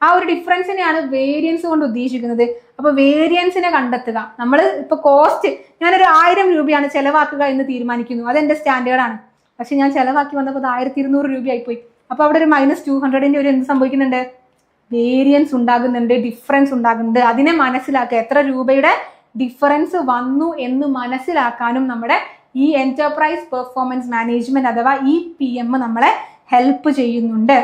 ആ ഒരു ഡിഫറൻസിനെയാണ് വേരിയൻസ് കൊണ്ട് ഉദ്ദേശിക്കുന്നത്. അപ്പൊ വേരിയൻസിനെ കണ്ടെത്തുക. നമ്മൾ ഇപ്പൊ കോസ്റ്റ്, ഞാനൊരു 1000 രൂപയാണ് ചെലവാക്കുക എന്ന് തീരുമാനിക്കുന്നു, അതെന്റെ സ്റ്റാൻഡേർഡാണ്. പക്ഷെ ഞാൻ ചെലവാക്കി വന്നപ്പോൾ 1200 രൂപയായിപ്പോയി. അപ്പൊ അവിടെ ഒരു -200ന്റെ ഒരു എന്ത് സംഭവിക്കുന്നുണ്ട്, വേരിയൻസ് ഉണ്ടാകുന്നുണ്ട്, ഡിഫറൻസ് ഉണ്ടാകുന്നുണ്ട്. അതിനെ മനസ്സിലാക്കുക, എത്ര രൂപയുടെ ഡിഫറൻസ് വന്നു എന്ന് മനസ്സിലാക്കാനും നമ്മുടെ ഈ എന്റർപ്രൈസ് പെർഫോമൻസ് മാനേജ്മെന്റ് അഥവാ EPM നമ്മളെ ഹെൽപ്പ് ചെയ്യുന്നുണ്ട്.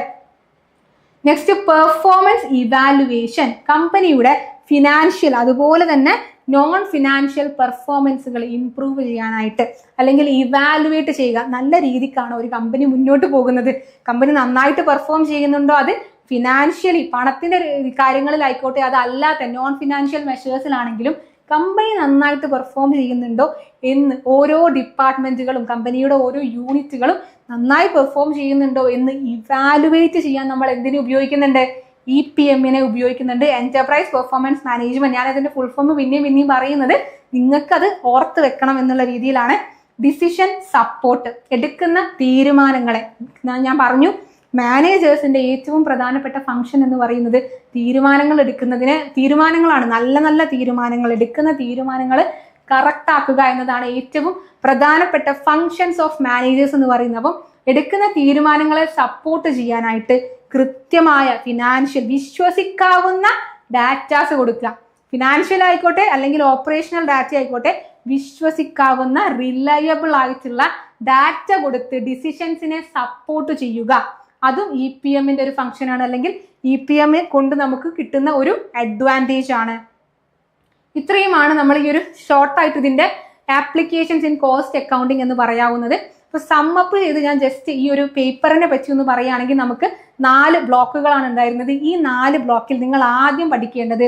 Next performance evaluation. കമ്പനിയുടെ ഫിനാൻഷ്യൽ അതുപോലെ തന്നെ നോൺ ഫിനാൻഷ്യൽ പെർഫോമൻസുകൾ ഇംപ്രൂവ് ചെയ്യാനായിട്ട് അല്ലെങ്കിൽ ഇവാലുവേറ്റ് ചെയ്യുക. നല്ല രീതിക്കാണ് ഒരു കമ്പനി മുന്നോട്ട് പോകുന്നത്, കമ്പനി നന്നായിട്ട് പെർഫോം ചെയ്യുന്നുണ്ടോ, അത് ഫിനാൻഷ്യലി പണത്തിന്റെ കാര്യങ്ങളിലായിക്കോട്ടെ, അതല്ലാത്ത നോൺ ഫിനാൻഷ്യൽ മെഷേഴ്സിലാണെങ്കിലും കമ്പനി നന്നായിട്ട് പെർഫോം ചെയ്യുന്നുണ്ടോ എന്ന് ഓരോ ഡിപ്പാർട്ട്മെന്റുകളും കമ്പനിയുടെ ഓരോ യൂണിറ്റുകളും നന്നായി പെർഫോം ചെയ്യുന്നുണ്ടോ എന്ന് ഇവാലുവേറ്റ് ചെയ്യാൻ നമ്മൾ എന്തിനു ഉപയോഗിക്കുന്നുണ്ട്? EPM ഉപയോഗിക്കുന്നുണ്ട്, എന്റർപ്രൈസ് പെർഫോമൻസ് മാനേജ്മെന്റ്. ഞാൻ അതിന്റെ ഫുൾ ഫോം പിന്നെയും പറയുന്നത് നിങ്ങൾക്കത് ഓർത്ത് വെക്കണം എന്നുള്ള രീതിയിലാണ്. ഡിസിഷൻ സപ്പോർട്ട്, എടുക്കുന്ന തീരുമാനങ്ങളെ ഞാൻ പറഞ്ഞു മാനേജേഴ്സിന്റെ ഏറ്റവും പ്രധാനപ്പെട്ട ഫംഗ്ഷൻ എന്ന് പറയുന്നത് തീരുമാനങ്ങളാണ്. നല്ല നല്ല തീരുമാനങ്ങൾ, എടുക്കുന്ന തീരുമാനങ്ങൾ കറക്റ്റ് ആക്കുക എന്നതാണ് ഏറ്റവും പ്രധാനപ്പെട്ട ഫങ്ഷൻസ് ഓഫ് മാനേജേഴ്സ് എന്ന് പറയുന്നത്. അപ്പം എടുക്കുന്ന തീരുമാനങ്ങളെ സപ്പോർട്ട് ചെയ്യാനായിട്ട് കൃത്യമായ ഫിനാൻഷ്യൽ വിശ്വസിക്കാവുന്ന ഡാറ്റാസ് കൊടുക്കുക. ഫിനാൻഷ്യൽ ആയിക്കോട്ടെ അല്ലെങ്കിൽ ഓപ്പറേഷണൽ ഡാറ്റ ആയിക്കോട്ടെ, വിശ്വസിക്കാവുന്ന റിലയബിൾ ആയിട്ടുള്ള ഡാറ്റ കൊടുത്ത് ഡിസിഷൻസിനെ സപ്പോർട്ട് ചെയ്യുക. അതും EPM ഒരു ഫംഗ്ഷനാണ്, അല്ലെങ്കിൽ EPM കൊണ്ട് നമുക്ക് കിട്ടുന്ന ഒരു അഡ്വാൻറ്റേജ് ആണ്. ഇത്രയുമാണ് നമ്മൾ ഈ ഒരു ഷോർട്ടായിട്ട് ഇതിന്റെ ആപ്ലിക്കേഷൻസ് ഇൻ കോസ്റ്റ് അക്കൗണ്ടിങ് എന്ന് പറയാവുന്നത്. ഇപ്പൊ സമ്മപ്പ് ചെയ്ത് ഞാൻ ജസ്റ്റ് ഈ ഒരു പേപ്പറിനെ പറ്റി ഒന്ന് പറയുകയാണെങ്കിൽ നമുക്ക് 4 ബ്ലോക്കുകളാണ് ഉണ്ടായിരുന്നത്. ഈ 4 ബ്ലോക്കിൽ നിങ്ങൾ ആദ്യം പഠിക്കേണ്ടത്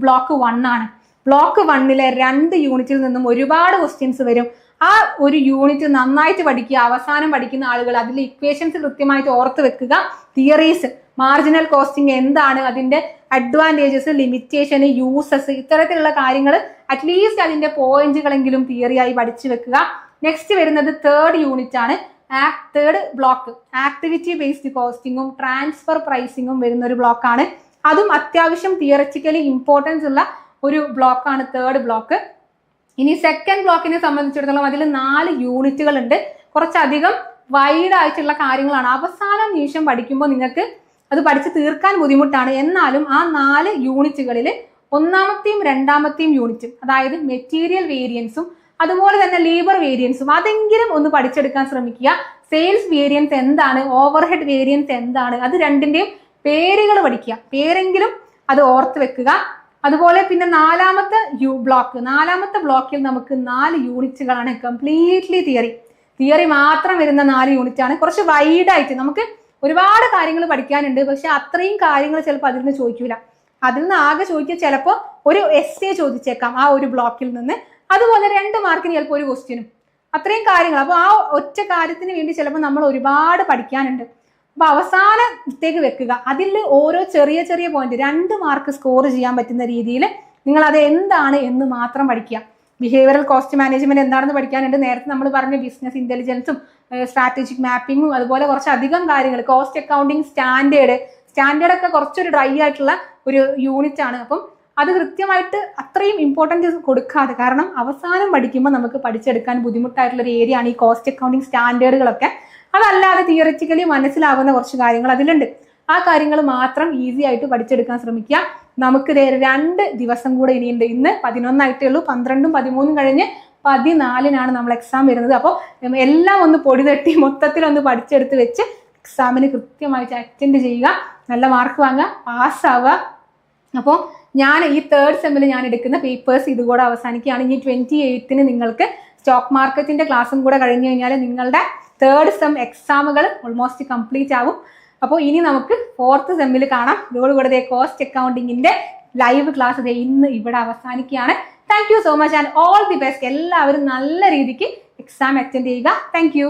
ബ്ലോക്ക് 1 ആണ്. ബ്ലോക്ക് 1ലെ 2 യൂണിറ്റിൽ നിന്നും ഒരുപാട് ക്വസ്റ്റ്യൻസ് വരും. ആ ഒരു യൂണിറ്റ് നന്നായിട്ട് പഠിക്കുക. അവസാനം പഠിക്കുന്ന ആളുകൾ അതിൽ ഇക്വേഷൻസ് കൃത്യമായിട്ട് ഓർത്ത് വെക്കുക. തിയറീസ്, മാർജിനൽ കോസ്റ്റിംഗ് എന്താണ്, അതിന്റെ അഡ്വാൻറ്റേജസ്, ലിമിറ്റേഷൻ, യൂസസ്, ഇത്തരത്തിലുള്ള കാര്യങ്ങൾ അറ്റ്ലീസ്റ്റ് അതിന്റെ പോയിന്റുകളെങ്കിലും തിയറിയായി പഠിച്ചു വെക്കുക. നെക്സ്റ്റ് വരുന്നത് 3rd യൂണിറ്റ് ആണ്. 3rd ബ്ലോക്ക് ആക്ടിവിറ്റി ബേസ്ഡ് കോസ്റ്റിംഗും ട്രാൻസ്ഫർ പ്രൈസിങ്ങും വരുന്ന ഒരു ബ്ലോക്കാണ്. അതും അത്യാവശ്യം തിയററ്റിക്കലി ഇമ്പോർട്ടൻസ് ഉള്ള ഒരു ബ്ലോക്കാണ് 3rd ബ്ലോക്ക്. ഇനി 2nd ബ്ലോക്കിനെ സംബന്ധിച്ചിടത്തോളം അതിൽ 4 യൂണിറ്റുകൾ ഉണ്ട്. കുറച്ചധികം വൈഡ് ആയിട്ടുള്ള കാര്യങ്ങളാണ്. അവസാന നിമിഷം പഠിക്കുമ്പോൾ നിങ്ങൾക്ക് അത് പഠിച്ച് തീർക്കാൻ ബുദ്ധിമുട്ടാണ്. എന്നാലും ആ 4 യൂണിറ്റുകളിൽ 1ാമത്തെയും 2ാമത്തെയും യൂണിറ്റും, അതായത് മെറ്റീരിയൽ വേരിയൻസും അതുപോലെ തന്നെ ലേബർ വേരിയൻസും അതെങ്കിലും ഒന്ന് പഠിച്ചെടുക്കാൻ ശ്രമിക്കുക. സെയിൽസ് വേരിയൻസ് എന്താണ്, ഓവർഹെഡ് വേരിയൻസ് എന്താണ്, അത് രണ്ടിന്റെയും പേരുകൾ പഠിക്കുക. പേരെങ്കിലും അത് ഓർത്ത് വെക്കുക. അതുപോലെ പിന്നെ 4ാമത്തെ ബ്ലോക്കിൽ നമുക്ക് 4 യൂണിറ്റുകളാണ്. കംപ്ലീറ്റ്ലി തിയറി മാത്രം വരുന്ന 4 യൂണിറ്റ് ആണ്. കുറച്ച് വൈഡായിട്ട് നമുക്ക് ഒരുപാട് കാര്യങ്ങൾ പഠിക്കാനുണ്ട്. പക്ഷെ അത്രയും കാര്യങ്ങൾ ചിലപ്പോൾ അതിൽ നിന്ന് ചോദിക്കൂല. അതിൽ നിന്ന് ആകെ ചോദിക്കുക ചിലപ്പോൾ ഒരു എസ്സേ ചോദിച്ചേക്കാം ആ ഒരു ബ്ലോക്കിൽ നിന്ന്. അതുപോലെ 2 മാർക്കിന് ചിലപ്പോൾ ഒരു ക്വസ്റ്റ്യനും. അത്രയും കാര്യങ്ങൾ. അപ്പോൾ ആ ഒറ്റ കാര്യത്തിന് വേണ്ടി ചിലപ്പോൾ നമ്മൾ ഒരുപാട് പഠിക്കാനുണ്ട്. അപ്പൊ അവസാനത്തേക്ക് വെക്കുക. അതിൽ ഓരോ ചെറിയ പോയിന്റ് 2 മാർക്ക് സ്കോർ ചെയ്യാൻ പറ്റുന്ന രീതിയിൽ നിങ്ങൾ അത് എന്താണ് എന്ന് മാത്രം പഠിക്കുക. ബിഹേവിയറൽ കോസ്റ്റ് മാനേജ്മെന്റ് എന്താണെന്ന് പഠിക്കാനുണ്ട്. നേരത്തെ നമ്മൾ പറഞ്ഞ ബിസിനസ് ഇന്റലിജൻസും സ്ട്രാറ്റജിക് മാപ്പിങ്ങും അതുപോലെ കുറച്ചധികം കാര്യങ്ങൾ. കോസ്റ്റ് അക്കൗണ്ടിങ് സ്റ്റാൻഡേർഡ് ഒക്കെ കുറച്ചൊരു ഡ്രൈ ആയിട്ടുള്ള ഒരു യൂണിറ്റ് ആണ്. അപ്പം അത് കൃത്യമായിട്ട് അത്രയും ഇമ്പോർട്ടൻസ് കൊടുക്കാതെ, കാരണം അവസാനം പഠിക്കുമ്പോൾ നമുക്ക് പഠിച്ചെടുക്കാൻ ബുദ്ധിമുട്ടായിട്ടുള്ള ഒരു ഏരിയ ആണ് ഈ കോസ്റ്റ് അക്കൗണ്ടിങ് സ്റ്റാൻഡേർഡുകളൊക്കെ. അതല്ലാതെ തിയറിറ്റിക്കലി മനസ്സിലാവുന്ന കുറച്ച് കാര്യങ്ങൾ അതിലുണ്ട്. ആ കാര്യങ്ങൾ മാത്രം ഈസി ആയിട്ട് പഠിച്ചെടുക്കാൻ ശ്രമിക്കുക. നമുക്ക് 2 ദിവസം കൂടെ ഇനിയുണ്ട്. ഇന്ന് 11 ഉള്ളൂ. 12ഉം 13ഉം കഴിഞ്ഞ് 14നാണ് നമ്മൾ എക്സാം വരുന്നത്. അപ്പോൾ എല്ലാം ഒന്ന് പൊടി തട്ടി മൊത്തത്തിലൊന്ന് പഠിച്ചെടുത്ത് വെച്ച് എക്സാമിന് കൃത്യമായിട്ട് അറ്റൻഡ് ചെയ്യുക. നല്ല മാർക്ക് വാങ്ങുക, പാസ്സാവുക. അപ്പോൾ ഞാൻ ഈ 3rd സെമ്മിൽ ഞാൻ എടുക്കുന്ന പേപ്പേഴ്സ് ഇതുകൂടെ അവസാനിക്കുകയാണ്. ഇനി 28ന് നിങ്ങൾക്ക് സ്റ്റോക്ക് മാർക്കറ്റിന്റെ ക്ലാസ്സും കൂടെ കഴിഞ്ഞു കഴിഞ്ഞാൽ നിങ്ങളുടെ 3rd സെം എക്സാമുകൾ ഓൾമോസ്റ്റ് കംപ്ലീറ്റ് ആവും. അപ്പോൾ ഇനി നമുക്ക് 4th സെമ്മിൽ കാണാം. ഇതോടുകൂടെ കോസ്റ്റ് അക്കൗണ്ടിങ്ങിന്റെ ലൈവ് ക്ലാസ് ഇന്ന് ഇവിടെ അവസാനിക്കുകയാണ്. Thank you so much and all the best. എല്ലാവരും നല്ല രീതിക്ക് എക്സാം അറ്റൻഡ് ചെയ്യുക. Thank you.